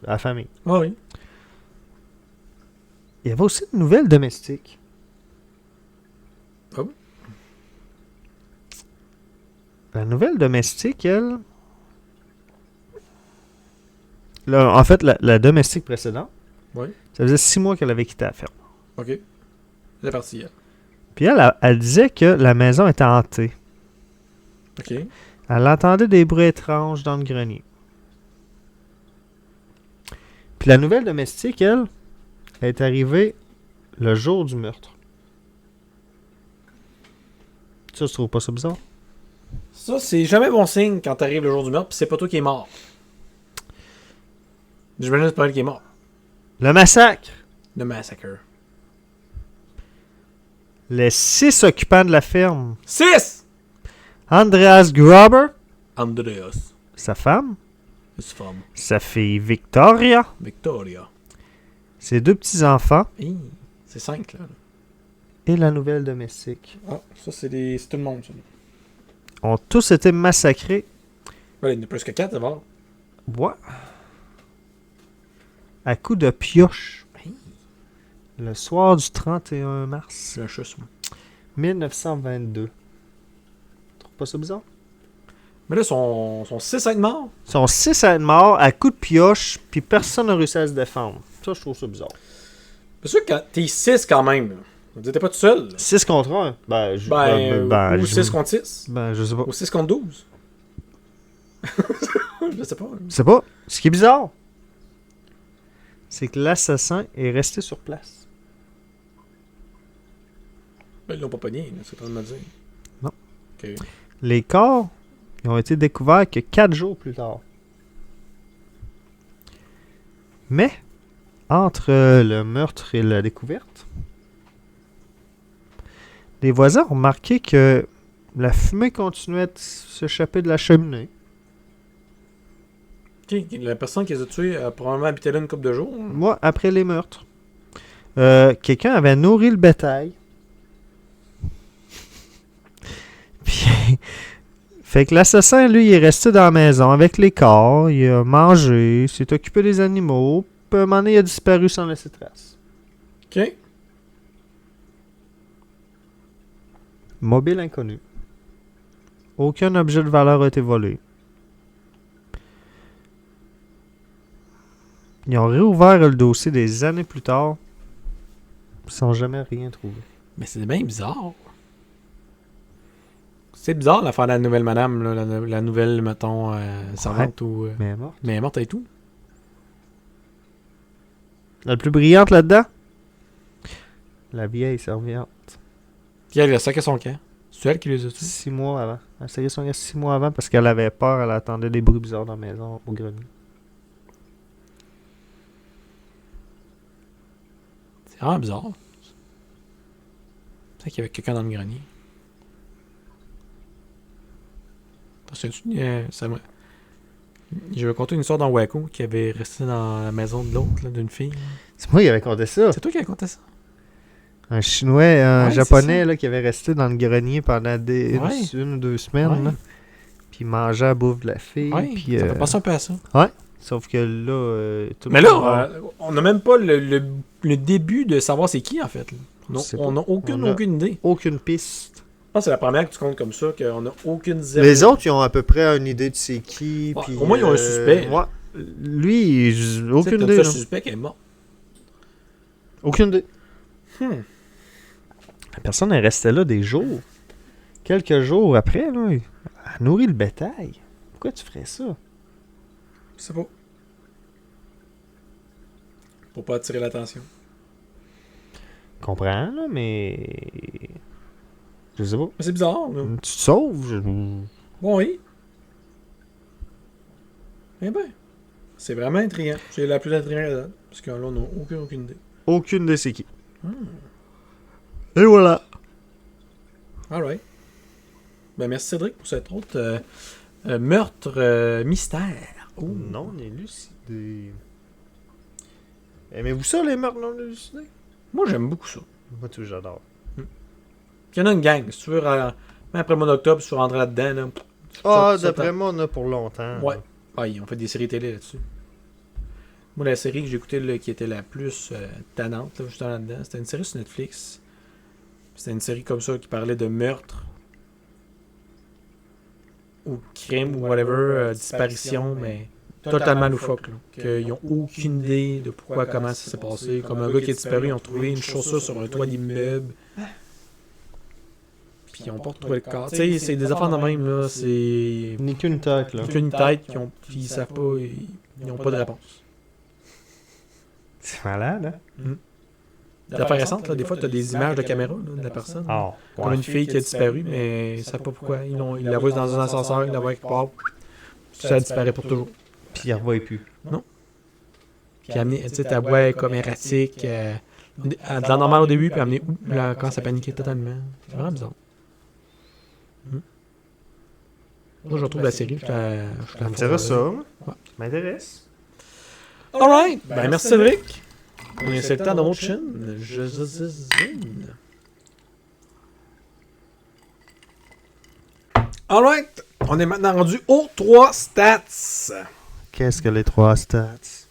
[SPEAKER 2] à la famille.
[SPEAKER 1] Ah oui.
[SPEAKER 2] Il y avait aussi une nouvelle domestique.
[SPEAKER 1] Ah oui?
[SPEAKER 2] La nouvelle domestique, elle... Là, en fait, la domestique précédente,
[SPEAKER 1] Oui.
[SPEAKER 2] ça faisait 6 mois qu'elle avait quitté la ferme.
[SPEAKER 1] OK. C'est parti. Hein.
[SPEAKER 2] Puis elle disait que la maison était hantée.
[SPEAKER 1] OK.
[SPEAKER 2] Elle entendait des bruits étranges dans le grenier. Puis la nouvelle domestique, elle est arrivée le jour du meurtre. Ça, tu trouves pas ça bizarre?
[SPEAKER 1] Ça, c'est jamais bon signe quand t'arrives le jour du meurtre, pis c'est pas toi qui est mort. J'imagine que c'est pas elle qui est mort.
[SPEAKER 2] Le massacre!
[SPEAKER 1] Le massacre.
[SPEAKER 2] Les 6 occupants de la ferme.
[SPEAKER 1] 6!
[SPEAKER 2] Andreas Gruber,
[SPEAKER 1] Andreas.
[SPEAKER 2] sa femme,
[SPEAKER 1] His femme.
[SPEAKER 2] sa fille Victoria,
[SPEAKER 1] Victoria.
[SPEAKER 2] ses 2 petits-enfants
[SPEAKER 1] Hey, c'est 5 là.
[SPEAKER 2] et la nouvelle domestique
[SPEAKER 1] Ah, ça c'est tout le monde ça.
[SPEAKER 2] ont tous été massacrés.
[SPEAKER 1] Ouais, il y en a plus que 4 d'abord.
[SPEAKER 2] Ouais. À coups de pioche.
[SPEAKER 1] Hey.
[SPEAKER 2] Le soir du 31 mars
[SPEAKER 1] C'est un chusse, moi.
[SPEAKER 2] 1922. Tu trouves pas ça bizarre?
[SPEAKER 1] Mais là, sont 6 à être morts.
[SPEAKER 2] Ils sont 6 à être morts à coups de pioche, puis personne n'a réussi à se défendre. Ça, je trouve ça bizarre.
[SPEAKER 1] C'est sûr que quand t'es 6 quand même. Là. T'es pas tout seul.
[SPEAKER 2] 6 contre 1?
[SPEAKER 1] Ou 6 contre 6.
[SPEAKER 2] Ben, je sais pas.
[SPEAKER 1] Ou 6 contre 12. Je sais pas.
[SPEAKER 2] Je sais pas. Ce qui est bizarre, c'est que l'assassin est resté sur place.
[SPEAKER 1] Ben, ils l'ont pas pogné, là, c'est en train de me dire.
[SPEAKER 2] Non.
[SPEAKER 1] Ok.
[SPEAKER 2] Les corps ils ont été découverts que 4 jours plus tard. Mais, entre le meurtre et la découverte, les voisins ont remarqué que la fumée continuait de s'échapper de la cheminée.
[SPEAKER 1] Ok, la personne qui les a tués a probablement habité là une couple de jours. Hein.
[SPEAKER 2] Moi, après les meurtres, quelqu'un avait nourri le bétail. Puis, fait que l'assassin, lui, il est resté dans la maison avec les corps, il a mangé, s'est occupé des animaux, puis à un moment donné, il a disparu sans laisser trace.
[SPEAKER 1] Ok.
[SPEAKER 2] Mobile inconnu. Aucun objet de valeur a été volé. Ils ont réouvert le dossier des années plus tard, sans jamais rien trouver.
[SPEAKER 1] Mais c'est bien bizarre. C'est bizarre l'affaire de la nouvelle madame, là, la nouvelle, mettons, servante ou.
[SPEAKER 2] Mais elle est morte.
[SPEAKER 1] Mais elle est morte et tout.
[SPEAKER 2] La plus brillante là-dedans? La vieille servante.
[SPEAKER 1] Puis elle a sacré son camp. C'est elle qui les a tués.
[SPEAKER 2] 6 mois avant. Elle s'est son gars 6 mois avant parce qu'elle avait peur, elle attendait des bruits bizarres dans la maison au grenier.
[SPEAKER 1] C'est vraiment bizarre. C'est qu'il y avait quelqu'un dans le grenier. Je vais conter une histoire dans Waco qui avait resté dans la maison de l'autre, là, d'une fille. Là.
[SPEAKER 2] C'est moi qui avait compté ça.
[SPEAKER 1] C'est toi qui as conté ça?
[SPEAKER 2] Un chinois, un
[SPEAKER 1] Ouais,
[SPEAKER 2] japonais là, qui avait resté dans le grenier pendant
[SPEAKER 1] Ouais.
[SPEAKER 2] une ou 2 semaines.
[SPEAKER 1] Ouais.
[SPEAKER 2] Là. Puis il mangeait à bouffe de la fille.
[SPEAKER 1] Ouais,
[SPEAKER 2] Puis,
[SPEAKER 1] ça fait penser un peu à ça.
[SPEAKER 2] sauf que là, tout le
[SPEAKER 1] Mais
[SPEAKER 2] monde-
[SPEAKER 1] là, on n'a même pas le début de savoir c'est qui, en fait. Là. Non,
[SPEAKER 2] Je sais pas.
[SPEAKER 1] on n'a aucune idée.
[SPEAKER 2] aucune piste.
[SPEAKER 1] Je pense que c'est la première que tu comptes comme ça, qu'on n'a aucune zéro.
[SPEAKER 2] Les autres, ils ont à peu près une idée de c'est qui.
[SPEAKER 1] Ouais,
[SPEAKER 2] Puis,
[SPEAKER 1] au moins, ils ont un suspect.
[SPEAKER 2] Ouais. Lui, aucune idée.
[SPEAKER 1] Le
[SPEAKER 2] là.
[SPEAKER 1] suspect qui est mort.
[SPEAKER 2] Aucune idée.
[SPEAKER 1] Hmm.
[SPEAKER 2] La personne, elle restait là des jours. Quelques jours après, là, elle nourrit le bétail. Pourquoi tu ferais ça?
[SPEAKER 1] Je sais pas. Pour pas attirer l'attention.
[SPEAKER 2] Je comprends, là, mais. Je sais pas.
[SPEAKER 1] Mais c'est bizarre, là.
[SPEAKER 2] Tu te sauves?
[SPEAKER 1] Bon, oui. Eh ben, c'est vraiment intriguant. C'est la plus intrigante à date. Parce que là, on n'a aucune idée.
[SPEAKER 2] Aucune idée c'est qui. Et voilà.
[SPEAKER 1] Alright. Ben, merci Cédric pour cette autre meurtre mystère. Oh.
[SPEAKER 2] Non élucidé. Aimez-vous ça, les meurtres non élucidés?
[SPEAKER 1] Moi, j'aime beaucoup ça.
[SPEAKER 2] Moi, tout, j'adore.
[SPEAKER 1] Il y en a une gang. Si tu veux, même après le mois d'octobre, si tu veux rentrer là-dedans, là,
[SPEAKER 2] Ah,
[SPEAKER 1] ça
[SPEAKER 2] d'après moi, on a pour longtemps.
[SPEAKER 1] Ouais. Ah, ils ont fait des séries télé là-dessus. Moi, la série que j'ai écoutée là, qui était la plus tannante, là, juste là-dedans, c'était une série sur Netflix. C'était une série comme ça qui parlait de meurtre ou crime ou whatever, disparition, mais totalement loufoque. Là. Qu'ils n'ont aucune idée de pourquoi, comment ça s'est passé. Comme un gars qui est disparu, ils ont trouvé une chaussure sur un toit d'immeuble. puis ils ont pas retrouvé le corps. Tu sais, c'est des affaires de même, là. C'est.
[SPEAKER 2] Ni qu'une tête, là.
[SPEAKER 1] Qu'une tête, puis ils savent pas, ils n'ont pas de réponse.
[SPEAKER 2] C'est malade, hein?
[SPEAKER 1] Des affaires récentes, là, des fois, tu as des images de caméra là, de la personne.
[SPEAKER 2] Ah,
[SPEAKER 1] Comme une fille qui a disparu, mais ils savent pas pourquoi. Ils la voient dans un ascenseur, ils la voient quelque part. Ça disparaît pour toujours.
[SPEAKER 2] Puis il ne revoit plus.
[SPEAKER 1] Puis amener, tu sais, ta voix est comme erratique. De la normale au début, puis amener là, quand ça paniquait totalement. C'est vraiment bizarre. Moi, je retrouve la série.
[SPEAKER 2] Ça m'intéresse ça.
[SPEAKER 1] Ouais.
[SPEAKER 2] Ça m'intéresse.
[SPEAKER 1] Alright! Ben, merci Cédric. C'est le temps de mon chin. Je zine. Alright! On est maintenant rendu aux 3 stats.
[SPEAKER 2] Qu'est-ce que les 3 stats?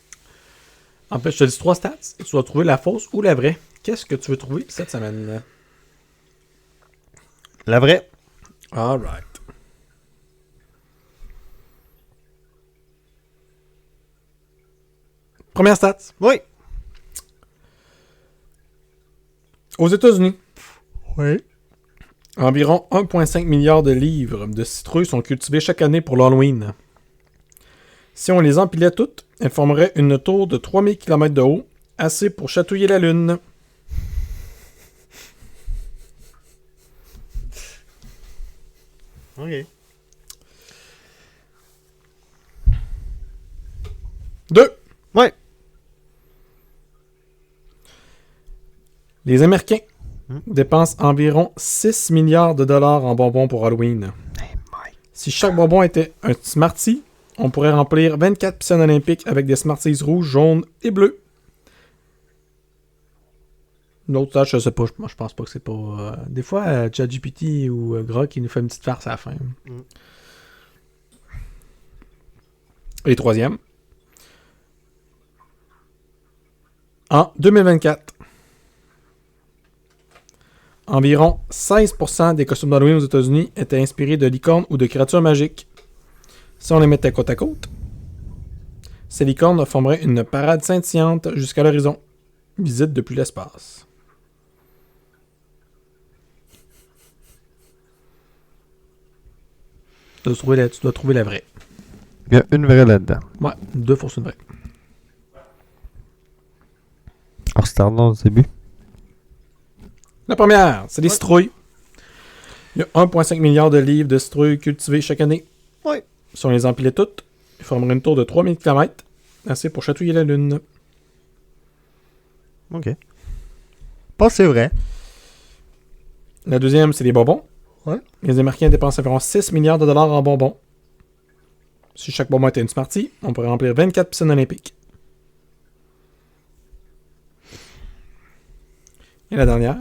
[SPEAKER 1] En fait, je te dis 3 stats et tu vas trouver la fausse ou la vraie. Qu'est-ce que tu veux trouver cette semaine?
[SPEAKER 2] La vraie.
[SPEAKER 1] Alright. Première stat.
[SPEAKER 2] Oui.
[SPEAKER 1] Aux États-Unis,
[SPEAKER 2] Oui.
[SPEAKER 1] environ 1,5 milliard de livres de citrouilles sont cultivées chaque année pour l'Halloween. Si on les empilait toutes, elles formeraient une tour de 3000 km de haut, assez pour chatouiller la Lune.
[SPEAKER 2] OK.
[SPEAKER 1] 2.
[SPEAKER 2] Ouais.
[SPEAKER 1] Les Américains dépensent environ 6 milliards de dollars en bonbons pour Halloween. Si chaque bonbon était un Smartie, on pourrait remplir 24 piscines olympiques avec des Smarties rouges, jaunes et bleus. L'autre tâche, je sais pas, moi je pense pas que c'est pas... des fois, ChatGPT ou Grok, il nous fait une petite farce à la fin. Et troisième. En 2024, environ 16% des costumes d'Halloween aux États-Unis étaient inspirés de licornes ou de créatures magiques. Si on les mettait côte à côte, ces licornes formeraient une parade scintillante jusqu'à l'horizon, visible depuis l'espace. Tu dois trouver la vraie.
[SPEAKER 2] Il y a une vraie là-dedans.
[SPEAKER 1] Ouais, 2 fausses, une vraie.
[SPEAKER 2] On start dans le début.
[SPEAKER 1] La première, c'est les citrouilles. Il y a 1,5 milliard de livres de citrouilles cultivées chaque année.
[SPEAKER 2] Oui.
[SPEAKER 1] Si on les empilait toutes, ils formeraient une tour de 3000 km, assez pour chatouiller la Lune.
[SPEAKER 2] OK. Pas c'est vrai.
[SPEAKER 1] La deuxième, c'est les bonbons.
[SPEAKER 2] Ouais.
[SPEAKER 1] Les Américains dépensent environ 6 milliards de dollars en bonbons. Si chaque bonbon était une Smartie, on pourrait remplir 24 piscines olympiques. Et la dernière,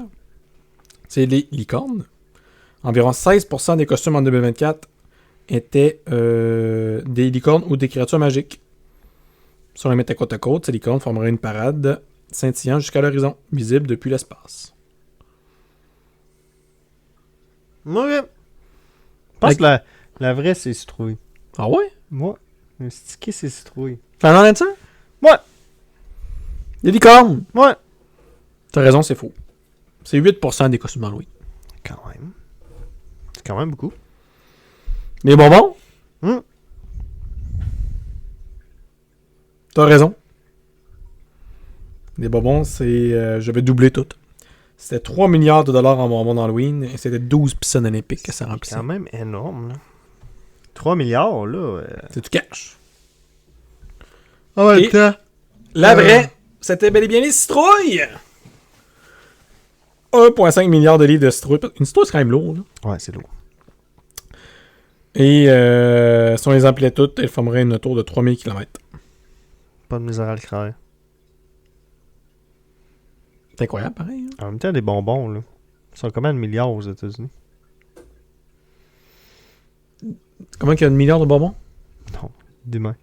[SPEAKER 1] c'est les licornes. Environ 16% des costumes en 2024 étaient des licornes ou des créatures magiques. Si on les mettait côte à côte, ces licornes formeraient une parade scintillant jusqu'à l'horizon, visible depuis l'espace.
[SPEAKER 2] OK. Je pense que la vraie, c'est citrouille.
[SPEAKER 1] Ah ouais?
[SPEAKER 2] Moi, un stické, c'est citrouille.
[SPEAKER 1] T'en as ça?
[SPEAKER 2] Ouais.
[SPEAKER 1] Les licornes!
[SPEAKER 2] Ouais.
[SPEAKER 1] T'as raison, c'est faux. C'est 8% des costumes d'Halloween.
[SPEAKER 2] Quand même. C'est quand même beaucoup.
[SPEAKER 1] Les bonbons?
[SPEAKER 2] Hum.
[SPEAKER 1] T'as raison. Les bonbons, c'est... je vais doubler tout. C'était 3 milliards de dollars en bonbons d'Halloween et c'était 12 piscines olympiques que ça remplissait.
[SPEAKER 2] C'est quand même énorme, là. 3 milliards, là.
[SPEAKER 1] C'est du cash.
[SPEAKER 2] En même
[SPEAKER 1] Et
[SPEAKER 2] temps.
[SPEAKER 1] La vraie, c'était bel et bien les citrouilles! 1,5 milliard de livres de citrouilles. Une citrouille, c'est quand même lourd, là.
[SPEAKER 2] Ouais, c'est lourd.
[SPEAKER 1] Et si on les empilait toutes, elles formeraient une tour de 3000 km.
[SPEAKER 2] Pas de misère à le croire.
[SPEAKER 1] C'est incroyable, pareil. Hein?
[SPEAKER 2] En même temps, les bonbons, là. Ils sont combien de milliards aux États-Unis?
[SPEAKER 1] Comment qu'il y a 1 milliard de bonbons?
[SPEAKER 2] Non, d'humains.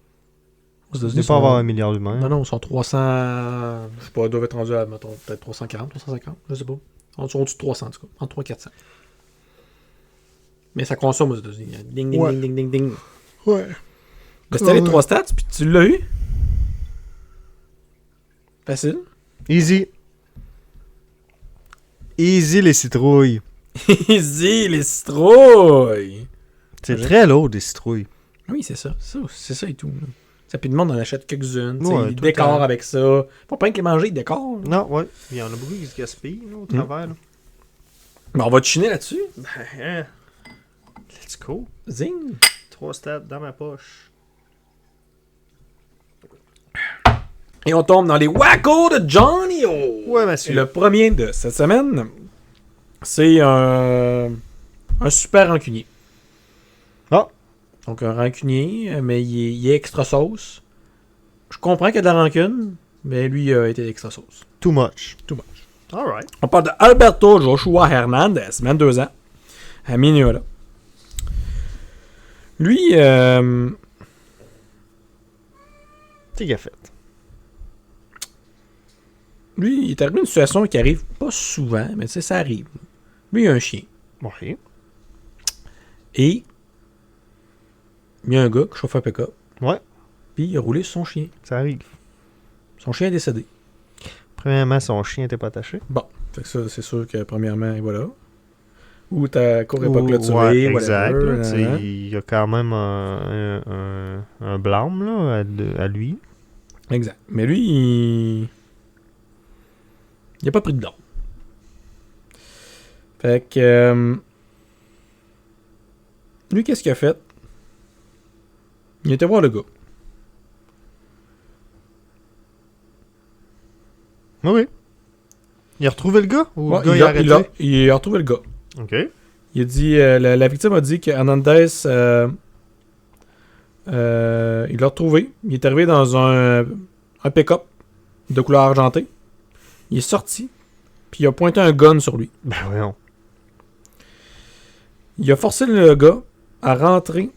[SPEAKER 1] Aux
[SPEAKER 2] Il
[SPEAKER 1] États-Unis,
[SPEAKER 2] ne pas avoir 1 milliard d'humains.
[SPEAKER 1] Non, non, ils sont 300... Je sais pas, ils doivent être rendus à, mettons, peut-être 340, 350, je sais pas. En dessous de 300, en tout cas. Entre 300 et 400. Mais ça consomme aux États-Unis. Ding, ding,
[SPEAKER 2] Ouais.
[SPEAKER 1] ding, ding, ding, ding.
[SPEAKER 2] Ouais.
[SPEAKER 1] Mais c'était les 3 stats, puis tu l'as eu. Facile.
[SPEAKER 2] Easy. Easy, les citrouilles.
[SPEAKER 1] Il se dit les citrouilles.
[SPEAKER 2] C'est très lourd, des citrouilles.
[SPEAKER 1] Oui, c'est ça. C'est ça et tout. Là. Ça, puis le monde en achète quelques-unes.
[SPEAKER 2] Ouais,
[SPEAKER 1] Ils
[SPEAKER 2] tout le
[SPEAKER 1] décorent
[SPEAKER 2] temps.
[SPEAKER 1] avec ça. Faut pas que les manger, ils décorent. Là.
[SPEAKER 2] Non, ouais. Il y en a beaucoup qui se gaspillent là, au travers. Là.
[SPEAKER 1] Ben, on va te chiner là-dessus.
[SPEAKER 2] Ben, let's go.
[SPEAKER 1] Zing.
[SPEAKER 2] 3 stats dans ma poche.
[SPEAKER 1] Et on tombe dans les Wacko de Johnny O.
[SPEAKER 2] Ouais,
[SPEAKER 1] Et
[SPEAKER 2] monsieur.
[SPEAKER 1] le premier de cette semaine, c'est un super rancunier.
[SPEAKER 2] Ah.
[SPEAKER 1] Donc un rancunier, mais il est extra sauce. Je comprends qu'il y a de la rancune, mais lui il a été extra sauce.
[SPEAKER 2] Too much.
[SPEAKER 1] Too much.
[SPEAKER 2] Alright.
[SPEAKER 1] On parle de Alberto Joshua Hernandez, 22 ans, à Minneota. Lui,
[SPEAKER 2] Qu'est-ce qu'il a fait?
[SPEAKER 1] lui, il est arrivé une situation qui arrive pas souvent, mais tu sais, ça arrive. Lui, il a un chien.
[SPEAKER 2] Ouais.
[SPEAKER 1] Et il y a un gars qui chauffe un pick-up.
[SPEAKER 2] Ouais.
[SPEAKER 1] Puis il a roulé sur son chien.
[SPEAKER 2] Ça arrive.
[SPEAKER 1] Son chien est décédé.
[SPEAKER 2] Premièrement, son chien n'était pas attaché.
[SPEAKER 1] Bon, fait que ça, c'est sûr que premièrement, voilà. Ou ta cour n'est pas
[SPEAKER 2] Ou-
[SPEAKER 1] clôturée,
[SPEAKER 2] ouais, exact.
[SPEAKER 1] whatever,
[SPEAKER 2] Là, tu sais, il y a quand même un blâme là, à lui.
[SPEAKER 1] Exact. Mais lui, il a pas pris de don. Fait que... lui, qu'est-ce qu'il a fait? Il était voir le gars.
[SPEAKER 2] Oui. Il a retrouvé le gars? Ou
[SPEAKER 1] Ouais,
[SPEAKER 2] le gars il a arrêté?
[SPEAKER 1] il a retrouvé le gars.
[SPEAKER 2] Ok.
[SPEAKER 1] Il a dit... la victime a dit que Hernandez... il l'a retrouvé. Il est arrivé dans un pick-up de couleur argentée. Il est sorti. Puis il a pointé un gun sur lui.
[SPEAKER 2] Ben voyons.
[SPEAKER 1] Il a forcé le gars à rentrer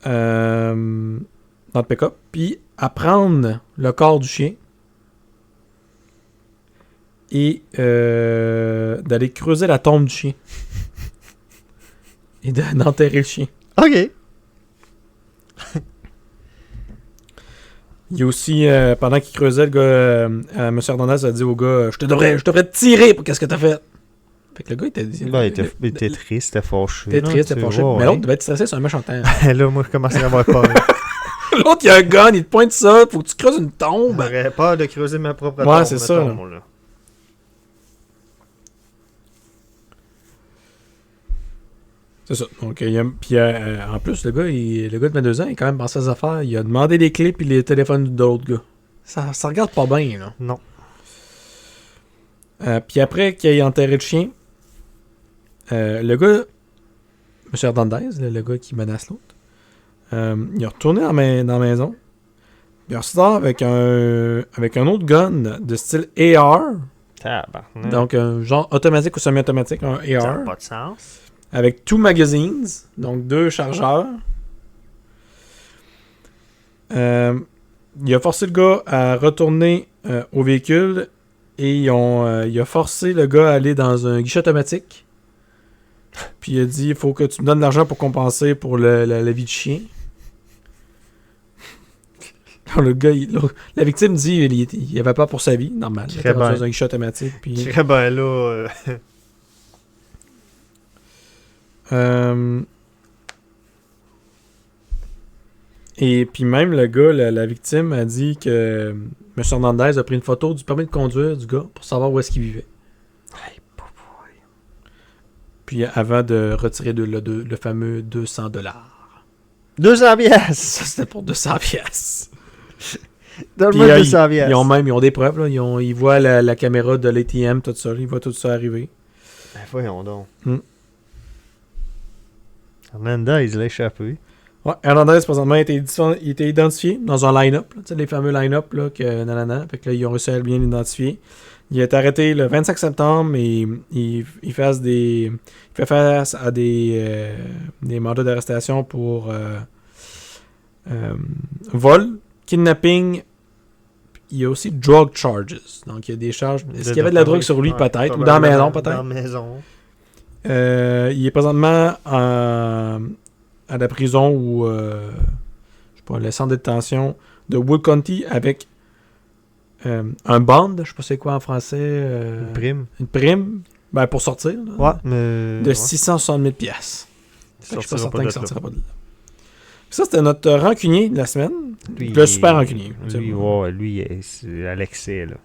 [SPEAKER 1] dans le pick-up, puis à prendre le corps du chien et d'aller creuser la tombe du chien. Et d'enterrer le chien.
[SPEAKER 2] Ok.
[SPEAKER 1] Il y a aussi, pendant qu'il creusait, le gars, M. Hernandez a dit au gars, je devrais te tirer pour qu'est-ce que t'as fait. Fait que le gars était...
[SPEAKER 2] Ben, il était triste, il était fâché.
[SPEAKER 1] Il était triste, il était fâché. Mais l'autre
[SPEAKER 2] là,
[SPEAKER 1] devait être stressé sur un méchant temps.
[SPEAKER 2] là, moi, je commençais à avoir peur.
[SPEAKER 1] L'autre, il a un gun, il te pointe ça, faut que tu creuses une tombe.
[SPEAKER 2] J'aurais peur de creuser ma propre
[SPEAKER 1] Ouais,
[SPEAKER 2] tombe,
[SPEAKER 1] c'est ça,
[SPEAKER 2] mettons, là.
[SPEAKER 1] C'est ça. Donc, puis en plus, le gars de 22 ans, il a quand même pensé à ses affaires. Il a demandé les clés puis les téléphones d'autres gars. Ça regarde pas bien, là.
[SPEAKER 2] Non.
[SPEAKER 1] Puis après qu'il ait enterré le chien, le gars, M. Hernandez, le gars qui menace l'autre, il est retourné dans la maison. Il ressort avec un autre gun de style AR.
[SPEAKER 2] Tabarnak.
[SPEAKER 1] Donc, un genre automatique ou semi-automatique, un
[SPEAKER 2] Ça n'a
[SPEAKER 1] AR.
[SPEAKER 2] pas de sens.
[SPEAKER 1] Avec 2 magazines, donc 2 chargeurs. Il a forcé le gars à retourner au véhicule et il a forcé le gars à aller dans un guichet automatique. Puis il a dit, il faut que tu me donnes de l'argent pour compenser pour la vie du chien. Alors, le gars, la victime dit il avait peur pour sa vie, normal. Il était dans un guichet automatique. Puis...
[SPEAKER 2] Très bien là.
[SPEAKER 1] Et puis même le gars, la victime a dit que M. Hernandez a pris une photo du permis de conduire du gars pour savoir où est-ce qu'il vivait.
[SPEAKER 2] Hey, boy.
[SPEAKER 1] Puis avant de retirer le fameux 200 $.
[SPEAKER 2] 200 piastres.
[SPEAKER 1] Ça c'était pour 200 pièces.
[SPEAKER 2] Donne-moi 200 piastres.
[SPEAKER 1] Ils ont des preuves, là. Ils voient la caméra de l'ATM, tout ça. Ils voient tout ça arriver.
[SPEAKER 2] Ben voyons donc.
[SPEAKER 1] Hmm.
[SPEAKER 2] Hernandez, il l'a échappé.
[SPEAKER 1] Ouais, Hernandez, présentement, il était identifié dans un line-up. Tu sais, les fameux line-up, là, que nanana. Fait que là, ils ont réussi à bien l'identifier. Il a été arrêté le 25 septembre et il fait face à des mandats d'arrestation pour vol, kidnapping. Il y a aussi drug charges. Donc, il y a des charges. Est-ce qu'il y avait de la drogue sur lui,
[SPEAKER 2] Ouais,
[SPEAKER 1] peut-être? Ou dans la maison, peut-être?
[SPEAKER 2] Dans la maison.
[SPEAKER 1] Il est présentement à la prison ou je sais pas, le centre de détention de Wood County avec un bond, je sais pas c'est quoi en français.
[SPEAKER 2] Une prime.
[SPEAKER 1] Une prime. Ben, pour sortir, là,
[SPEAKER 2] Ouais, mais.
[SPEAKER 1] de
[SPEAKER 2] ouais.
[SPEAKER 1] 660 000 piastres. Fait que je suis pas
[SPEAKER 2] Sortira
[SPEAKER 1] certain
[SPEAKER 2] de
[SPEAKER 1] qu'il
[SPEAKER 2] là.
[SPEAKER 1] sortira pas de là. Ça, c'était notre rancunier de la semaine.
[SPEAKER 2] Lui,
[SPEAKER 1] Le super rancunier.
[SPEAKER 2] Lui, c'est à l'excès, là.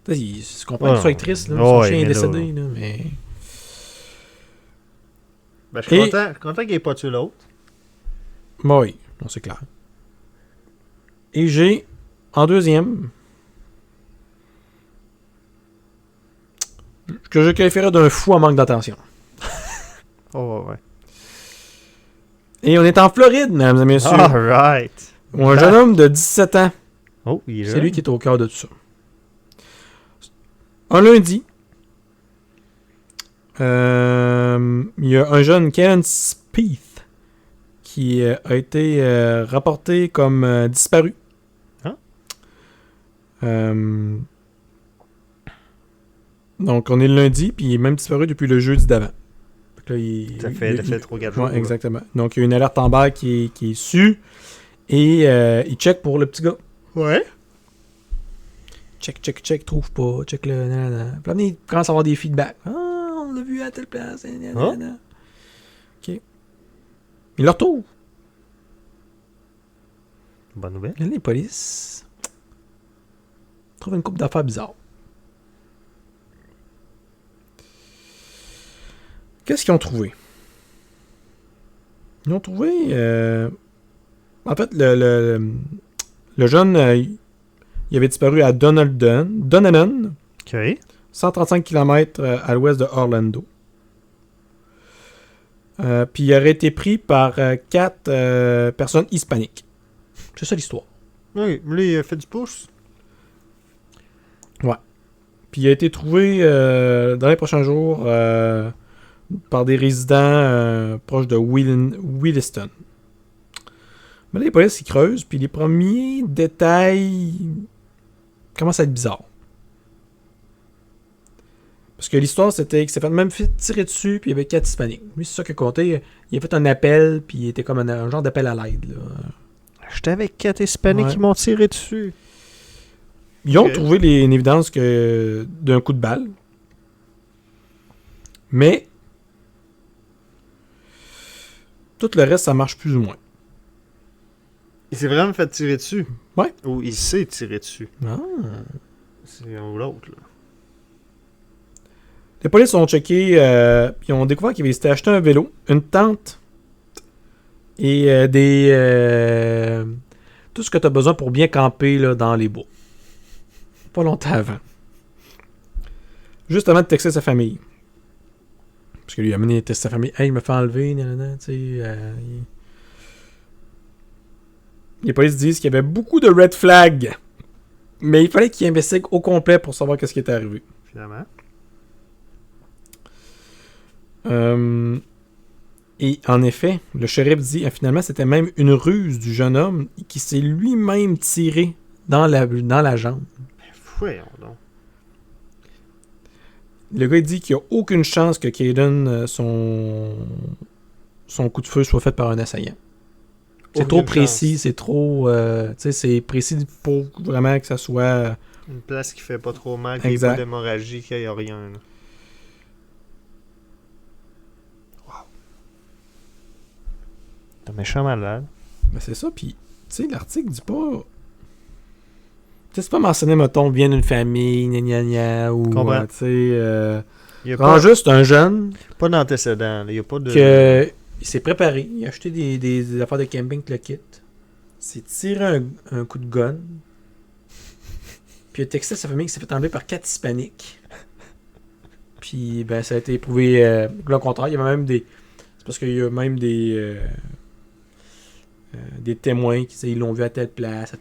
[SPEAKER 1] Tu sais, je comprends qu'il soit triste, là.
[SPEAKER 2] Ouais,
[SPEAKER 1] Son chien est
[SPEAKER 2] mais là-
[SPEAKER 1] décédé, là, mais...
[SPEAKER 2] Ben, je suis
[SPEAKER 1] Et-
[SPEAKER 2] content qu'il ait pas tué l'autre.
[SPEAKER 1] Bon, oui, non, c'est clair. Et j'ai, en deuxième, que je qualifierais d'un fou en manque d'attention.
[SPEAKER 2] Oh, ouais.
[SPEAKER 1] Et on est en Floride, mesdames et messieurs.
[SPEAKER 2] Alright.
[SPEAKER 1] Où un jeune homme de 17 ans,
[SPEAKER 2] Oh, il est
[SPEAKER 1] c'est
[SPEAKER 2] jeune.
[SPEAKER 1] lui qui est au cœur de tout ça. Un lundi, il y a un jeune Kevin Spieth qui a été rapporté comme disparu.
[SPEAKER 2] Hein?
[SPEAKER 1] Donc, on est le lundi, puis il est même disparu depuis le jeudi d'avant. Fait que là,
[SPEAKER 2] Ça fait 3-4 jours.
[SPEAKER 1] Ouais, exactement. Donc, il y a une alerte en bas qui est su, et il check pour le petit gars.
[SPEAKER 2] Ouais.
[SPEAKER 1] Check, trouve pas, check le... nanana. Puis là, il commence à avoir des feedbacks. Ah, on l'a vu à telle place, nanana. OK. Il le retrouve.
[SPEAKER 2] Bonne nouvelle.
[SPEAKER 1] Là, les polices trouvent une couple d'affaires bizarres. Qu'est-ce qu'ils ont trouvé? Ils ont trouvé... En fait, le jeune, il avait disparu à Donanan,
[SPEAKER 2] OK.
[SPEAKER 1] 135 km à l'ouest de Orlando. Puis il aurait été pris par 4 personnes hispaniques. C'est ça l'histoire.
[SPEAKER 2] Oui, lui, il a fait du pouce.
[SPEAKER 1] Puis il a été trouvé dans les prochains jours par des résidents proches de Williston. Mais là, les polices, ils creusent, puis les premiers détails commencent à être bizarres. Parce que l'histoire, c'était qu'il s'est même fait tirer dessus, puis il y avait 4 hispaniques. Lui, c'est ça qu'il a compté. Il a fait un appel, puis il était comme un genre d'appel à l'aide, là.
[SPEAKER 2] J'étais avec 4 Hispaniques
[SPEAKER 1] Ouais.
[SPEAKER 2] qui m'ont tiré dessus.
[SPEAKER 1] Ils ont
[SPEAKER 2] Ok.
[SPEAKER 1] trouvé une évidence d'un coup de balle. Mais tout le reste, ça marche plus ou moins.
[SPEAKER 2] Il s'est vraiment fait tirer dessus.
[SPEAKER 1] Ouais.
[SPEAKER 2] Ou il s'est tiré dessus.
[SPEAKER 1] Ah.
[SPEAKER 2] C'est un ou l'autre, là.
[SPEAKER 1] Les polices ont checké, ils ont découvert qu'il s'était acheté un vélo, une tente et tout ce que tu as besoin pour bien camper là, dans les bois. Pas longtemps avant. Juste avant de texter sa famille. Parce que lui, il a amené à texter sa famille. Hey, il me fait enlever, nanana, tu sais. Les polices disent qu'il y avait beaucoup de red flags. Mais il fallait qu'il investigue au complet pour savoir qu'est-ce qui était arrivé.
[SPEAKER 2] Finalement.
[SPEAKER 1] Et en effet, le shérif dit finalement c'était même une ruse du jeune homme qui s'est lui-même tiré dans la jambe.
[SPEAKER 2] Voyons donc.
[SPEAKER 1] Le gars il dit qu'il n'y a aucune chance que Caden, son coup de feu soit fait par un assaillant. C'est trop
[SPEAKER 2] Aucune
[SPEAKER 1] précis,
[SPEAKER 2] chance.
[SPEAKER 1] c'est trop... tu sais, c'est précis pour vraiment que ça soit...
[SPEAKER 2] Une place qui fait pas trop mal, qu'il n'y ait
[SPEAKER 1] Exact.
[SPEAKER 2] pas d'hémorragie, qu'il n'y ait rien. Là. T'es un méchant malade.
[SPEAKER 1] Ben c'est ça, puis, tu sais, l'article dit pas... Tu sais, c'est pas mentionné, mettons, vient d'une famille, gna gna gna, ou,
[SPEAKER 2] Comprends.
[SPEAKER 1] tu sais...
[SPEAKER 2] Il n'y a
[SPEAKER 1] Rends juste un jeune
[SPEAKER 2] pas d'antécédent. Il n'y a pas de...
[SPEAKER 1] que il s'est préparé, il a acheté des affaires de camping, le kit. Il s'est tiré un coup de gun. Puis il a texté à sa famille qu'il s'est fait enlever par 4 hispaniques. Puis ben ça a été prouvé le contraire. Il y avait même des... C'est parce qu'il y a même des témoins qui disaient ils l'ont vu à telle place, tu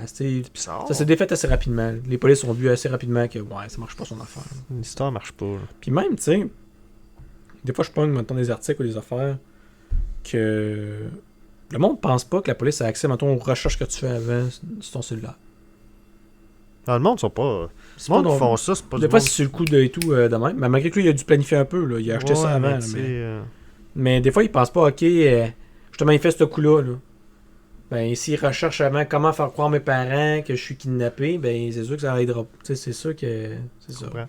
[SPEAKER 1] sais.
[SPEAKER 2] bizarre.
[SPEAKER 1] Ça s'est défait assez rapidement. Les polices ont vu assez rapidement que ouais, ça marche pas son affaire.
[SPEAKER 2] L'histoire marche pas. Là.
[SPEAKER 1] Puis même, tu sais, des fois je pogne maintenant des articles ou des affaires que le monde pense pas que la police a accès, mettons, aux recherches que tu fais avant sur ton cellulaire.
[SPEAKER 2] Ah, le monde sont pas...
[SPEAKER 1] C'est
[SPEAKER 2] Le monde
[SPEAKER 1] pas
[SPEAKER 2] qui
[SPEAKER 1] non-
[SPEAKER 2] font ça, c'est pas
[SPEAKER 1] Des
[SPEAKER 2] du
[SPEAKER 1] fois,
[SPEAKER 2] monde...
[SPEAKER 1] c'est sur le coup de et tout de même. Mais malgré que lui, il a dû planifier un peu. Là. Il a acheté ça
[SPEAKER 2] Ouais,
[SPEAKER 1] avant.
[SPEAKER 2] mais
[SPEAKER 1] là,
[SPEAKER 2] tu sais,
[SPEAKER 1] mais des fois, il pense pas, ok, justement, il fait ce coup-là. Là. Ben, s'il recherche avant comment faire croire mes parents que je suis kidnappé, ben, c'est sûr que ça aidera. Tu sais, c'est sûr que. C'est ça.
[SPEAKER 2] comprends.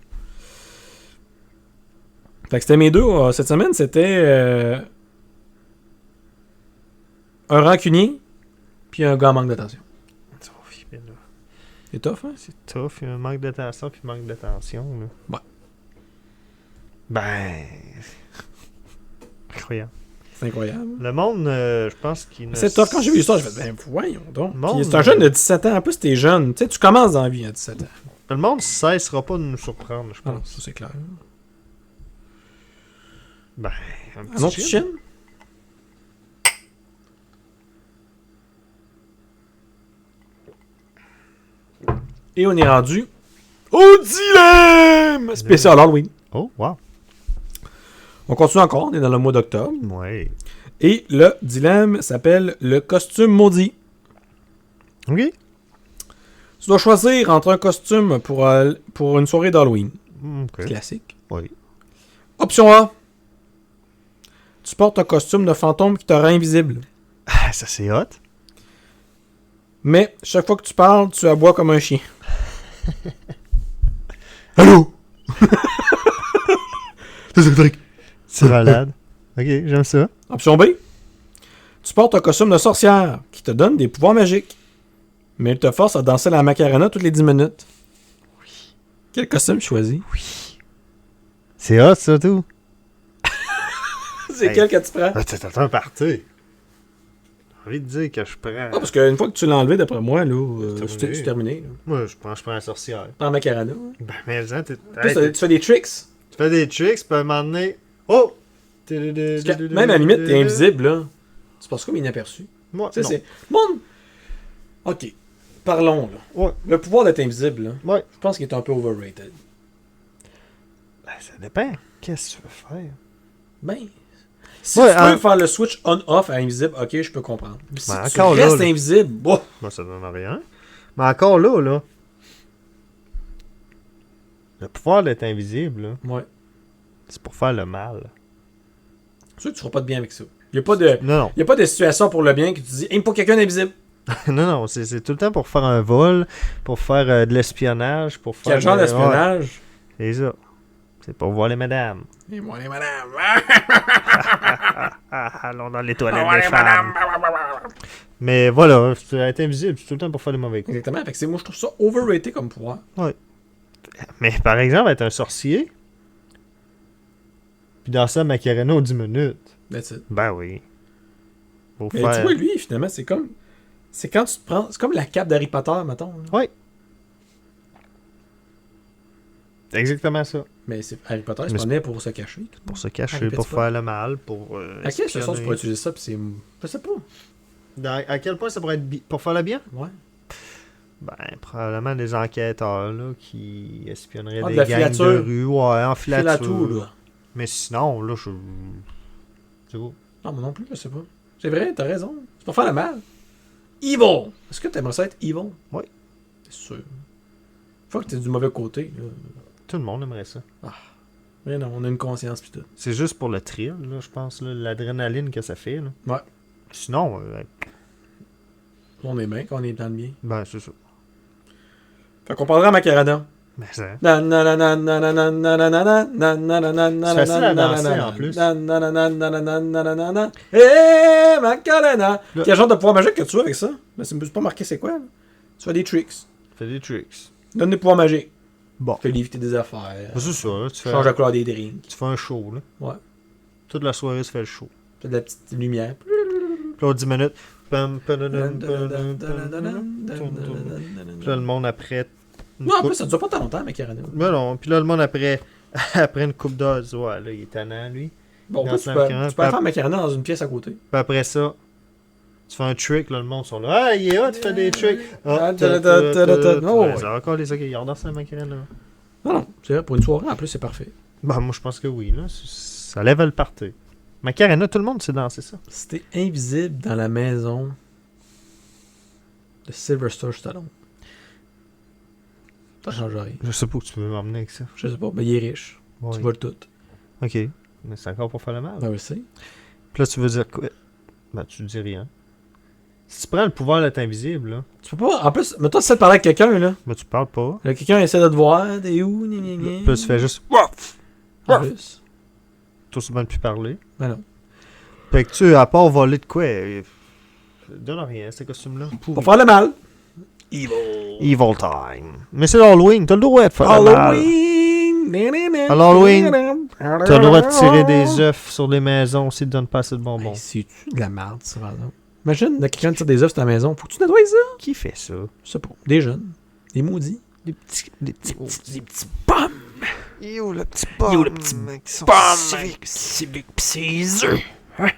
[SPEAKER 1] Fait que c'était mes deux. Cette semaine, c'était un rancunier puis un gars en manque d'attention. C'est tough, hein?
[SPEAKER 2] C'est tough, il y a un manque d'attention puis manque d'attention. Là.
[SPEAKER 1] Ouais.
[SPEAKER 2] Ben. Incroyable.
[SPEAKER 1] C'est incroyable.
[SPEAKER 2] Le monde, je pense qu'il ne.
[SPEAKER 1] C'est tough. Quand j'ai vu l'histoire, je fait ben voyons donc.
[SPEAKER 2] Monde,
[SPEAKER 1] Puis c'est un jeune de 17 ans. En plus, t'es jeune. Tu sais, tu commences dans la vie à 17 ans.
[SPEAKER 2] Le monde cessera pas de nous surprendre, je
[SPEAKER 1] Ah non,
[SPEAKER 2] pense.
[SPEAKER 1] ça c'est clair.
[SPEAKER 2] Ben, un
[SPEAKER 1] Un
[SPEAKER 2] petit
[SPEAKER 1] autre
[SPEAKER 2] chien.
[SPEAKER 1] chien? Et on est rendu au dilemme spécial Halloween.
[SPEAKER 2] Oh, wow.
[SPEAKER 1] On continue encore, on est dans le mois d'octobre.
[SPEAKER 2] Ouais.
[SPEAKER 1] Et le dilemme s'appelle le costume maudit.
[SPEAKER 2] Ok.
[SPEAKER 1] Tu dois choisir entre un costume pour une soirée d'Halloween.
[SPEAKER 2] Ok.
[SPEAKER 1] Classique.
[SPEAKER 2] Oui.
[SPEAKER 1] Option A. Tu portes un costume de fantôme qui te rend invisible.
[SPEAKER 2] Ah, ça c'est hot.
[SPEAKER 1] Mais chaque fois que tu parles, tu aboies comme un chien.
[SPEAKER 2] Allô? C'est malade. Ok, j'aime ça.
[SPEAKER 1] Option B. Tu portes un costume de sorcière qui te donne des pouvoirs magiques. Mais il te force à danser la Macarena toutes les 10 minutes. Oui. Quel costume choisis?
[SPEAKER 2] C'est hot, ça, tout.
[SPEAKER 1] C'est
[SPEAKER 2] Hey.
[SPEAKER 1] quel que tu prends?
[SPEAKER 2] Ah, t'es en parti. J'ai envie de dire que je prends.
[SPEAKER 1] Ah, parce qu'une fois que tu l'as enlevé, d'après moi, là,
[SPEAKER 2] C'est terminé.
[SPEAKER 1] c'est terminé. Là.
[SPEAKER 2] Moi, je prends la sorcière.
[SPEAKER 1] Pas en Macarena. Hein.
[SPEAKER 2] Ben, mais hein,
[SPEAKER 1] En plus, tu fais des tricks.
[SPEAKER 2] tu fais des tricks, puis à un moment donné. Oh!
[SPEAKER 1] Parce que même à la limite, t'es invisible, là. Tu passes comme inaperçu.
[SPEAKER 2] Moi,
[SPEAKER 1] Tu sais,
[SPEAKER 2] non.
[SPEAKER 1] c'est. Monde. Ok. Parlons, là.
[SPEAKER 2] Ouais.
[SPEAKER 1] Le pouvoir d'être invisible, là.
[SPEAKER 2] Ouais.
[SPEAKER 1] Je pense qu'il est un peu overrated.
[SPEAKER 2] Ben, ça dépend. Qu'est-ce que tu veux faire?
[SPEAKER 1] Ben. Si
[SPEAKER 2] Ouais,
[SPEAKER 1] tu peux faire le switch on-off à invisible, ok, je peux comprendre. Mais si
[SPEAKER 2] Ben,
[SPEAKER 1] tu
[SPEAKER 2] encore là,
[SPEAKER 1] restes
[SPEAKER 2] là.
[SPEAKER 1] invisible, bon.
[SPEAKER 2] Moi, ça donne rien. Mais encore là. Le pouvoir d'être invisible, là,
[SPEAKER 1] Ouais.
[SPEAKER 2] c'est pour faire le mal.
[SPEAKER 1] C'est sûr que tu feras pas de bien avec ça. Il n'y
[SPEAKER 2] Non,
[SPEAKER 1] a pas de situation pour le bien que tu dis, aime pas quelqu'un d'invisible.
[SPEAKER 2] non, c'est tout le temps pour faire un vol, pour faire de l'espionnage, pour faire.
[SPEAKER 1] Quel genre
[SPEAKER 2] Ouais,
[SPEAKER 1] d'espionnage?
[SPEAKER 2] c'est ça. C'est pour voir les madames.
[SPEAKER 1] Et moi, les madame.
[SPEAKER 2] Allons dans les toilettes des femmes. Mais voilà, être invisible, c'est tout le temps pour faire les mauvais coups.
[SPEAKER 1] Exactement. Fait que moi, je trouve ça overrated comme pouvoir.
[SPEAKER 2] Mais par exemple, être un sorcier, puis danser à Macarena aux 10 minutes.
[SPEAKER 1] That's it.
[SPEAKER 2] Ben oui. Pour
[SPEAKER 1] Mais
[SPEAKER 2] faire.
[SPEAKER 1] tu vois, lui, finalement, c'est comme. C'est quand tu te prends. C'est comme la cape d'Harry Potter, mettons. là.
[SPEAKER 2] Ouais. C'est exactement ça.
[SPEAKER 1] Mais c'est Harry Potter, il se
[SPEAKER 2] Mais
[SPEAKER 1] prenait pour se cacher.
[SPEAKER 2] Pour se cacher,
[SPEAKER 1] Répète
[SPEAKER 2] pour
[SPEAKER 1] pas.
[SPEAKER 2] faire le mal, pour.
[SPEAKER 1] À quelle façon tu
[SPEAKER 2] espionner.
[SPEAKER 1] pourrais utiliser ça, puis c'est. Je sais pas.
[SPEAKER 2] À quel point ça pourrait être pour faire le bien?
[SPEAKER 1] Ouais.
[SPEAKER 2] Ben, probablement des enquêteurs là, qui espionneraient
[SPEAKER 1] Ah, de
[SPEAKER 2] des
[SPEAKER 1] la
[SPEAKER 2] gangs
[SPEAKER 1] filature.
[SPEAKER 2] de rue, ouais, en
[SPEAKER 1] File à
[SPEAKER 2] filature.
[SPEAKER 1] tout, là.
[SPEAKER 2] Mais sinon, là, je. C'est beau.
[SPEAKER 1] Non, moi non plus, je sais pas. C'est vrai, t'as raison. C'est pour faire le mal. Evil! Est-ce que t'aimerais ça être evil?
[SPEAKER 2] Oui.
[SPEAKER 1] C'est sûr. Faut que t'es du mauvais côté, là.
[SPEAKER 2] Tout le monde aimerait ça.
[SPEAKER 1] Mais non, on a une conscience pis tout.
[SPEAKER 2] C'est juste pour le thrill, là, je pense, là, l'adrénaline que ça fait. Là.
[SPEAKER 1] Ouais.
[SPEAKER 2] Sinon,
[SPEAKER 1] On est bien quand on est dans le bien.
[SPEAKER 2] ben, c'est ça.
[SPEAKER 1] Fait qu'on parlera à Macarena.
[SPEAKER 2] Mais ça.
[SPEAKER 1] C'est
[SPEAKER 2] facile à danser, en plus.
[SPEAKER 1] Hé, Macarena!
[SPEAKER 2] Là-
[SPEAKER 1] Quel genre de pouvoir magique que tu as avec ça? Mais c'est pas marqué c'est quoi, là. Tu fais des tricks.
[SPEAKER 2] Fais des tricks.
[SPEAKER 1] Donne des pouvoirs magiques.
[SPEAKER 2] Bon.
[SPEAKER 1] Fais éviter des affaires.
[SPEAKER 2] C'est ça, là, tu
[SPEAKER 1] Change la
[SPEAKER 2] fais,
[SPEAKER 1] couleur des drinks.
[SPEAKER 2] tu fais un show, là.
[SPEAKER 1] Ouais.
[SPEAKER 2] Toute la soirée, tu fais le show.
[SPEAKER 1] Fais de la petite lumière.
[SPEAKER 2] Puis là, 10 minutes. Pam,
[SPEAKER 1] Non,
[SPEAKER 2] padadam, padadam, padadam. Puis là, le monde après. une
[SPEAKER 1] en
[SPEAKER 2] coupe-
[SPEAKER 1] plus, ça dure pas tant longtemps, Macarena.
[SPEAKER 2] Ben non, puis là, le monde après. Après une coupe d'heure, tu vois, là, il est tannant, lui.
[SPEAKER 1] Bon, en
[SPEAKER 2] Dans
[SPEAKER 1] plus, tu
[SPEAKER 2] la
[SPEAKER 1] peux
[SPEAKER 2] Macarena,
[SPEAKER 1] faire Macarena dans une pièce à côté.
[SPEAKER 2] Puis après ça, tu fais un trick, là, le monde sont là. Ah, il est hot, tu fais des tricks.
[SPEAKER 1] Ah, oh, ouais.
[SPEAKER 2] C'est encore les qui regardent ça, Macarena.
[SPEAKER 1] Non, non, c'est vrai, pour une soirée, en plus, c'est parfait.
[SPEAKER 2] Ben, moi, je pense que oui, là. Ça lève le party. Macarena, tout le monde sait danser ça.
[SPEAKER 1] Si t'es invisible dans la maison de Sylvester Stallone, ça change rien.
[SPEAKER 2] Je sais pas où tu veux m'emmener avec ça.
[SPEAKER 1] Je sais pas, mais il est riche.
[SPEAKER 2] Ouais.
[SPEAKER 1] Tu vois le tout.
[SPEAKER 2] Ok. Mais c'est encore pour faire le mal.
[SPEAKER 1] Ben oui, c'est.
[SPEAKER 2] Puis là, tu veux dire quoi? Ben, tu dis rien. Si tu prends le pouvoir d'être invisible, là,
[SPEAKER 1] Tu peux pas. En plus, mais toi, tu sais de parler avec quelqu'un, là.
[SPEAKER 2] ben, tu parles pas.
[SPEAKER 1] Là, quelqu'un essaie de te voir, t'es où,
[SPEAKER 2] Puis là, tu fais juste. Waf!
[SPEAKER 1] En plus.
[SPEAKER 2] Tout aussi bien de plus parler.
[SPEAKER 1] Ben non.
[SPEAKER 2] Fait que tu, à part voler de quoi, donne rien, ces costumes-là.
[SPEAKER 1] Pour faire le mal.
[SPEAKER 2] Evil time. Mais c'est l'Halloween, t'as le droit de faire le mal.
[SPEAKER 1] Halloween!
[SPEAKER 2] À l'Halloween, t'as le droit de tirer des œufs sur les maisons si tu donnes pas assez de bonbons.
[SPEAKER 1] Hey, c'est-tu de la merde, ça, par exemple? Imagine, quelqu'un tire des œufs sur ta maison. Faut que tu nettoies ça?
[SPEAKER 2] Qui fait ça?
[SPEAKER 1] Je sais pas. Des jeunes. Des maudits.
[SPEAKER 2] Des petits
[SPEAKER 1] Des petits pommes.
[SPEAKER 2] Yo, le petit pomme.
[SPEAKER 1] Yo, le petit
[SPEAKER 2] pomme.
[SPEAKER 1] Civic pis ses œufs. Hein?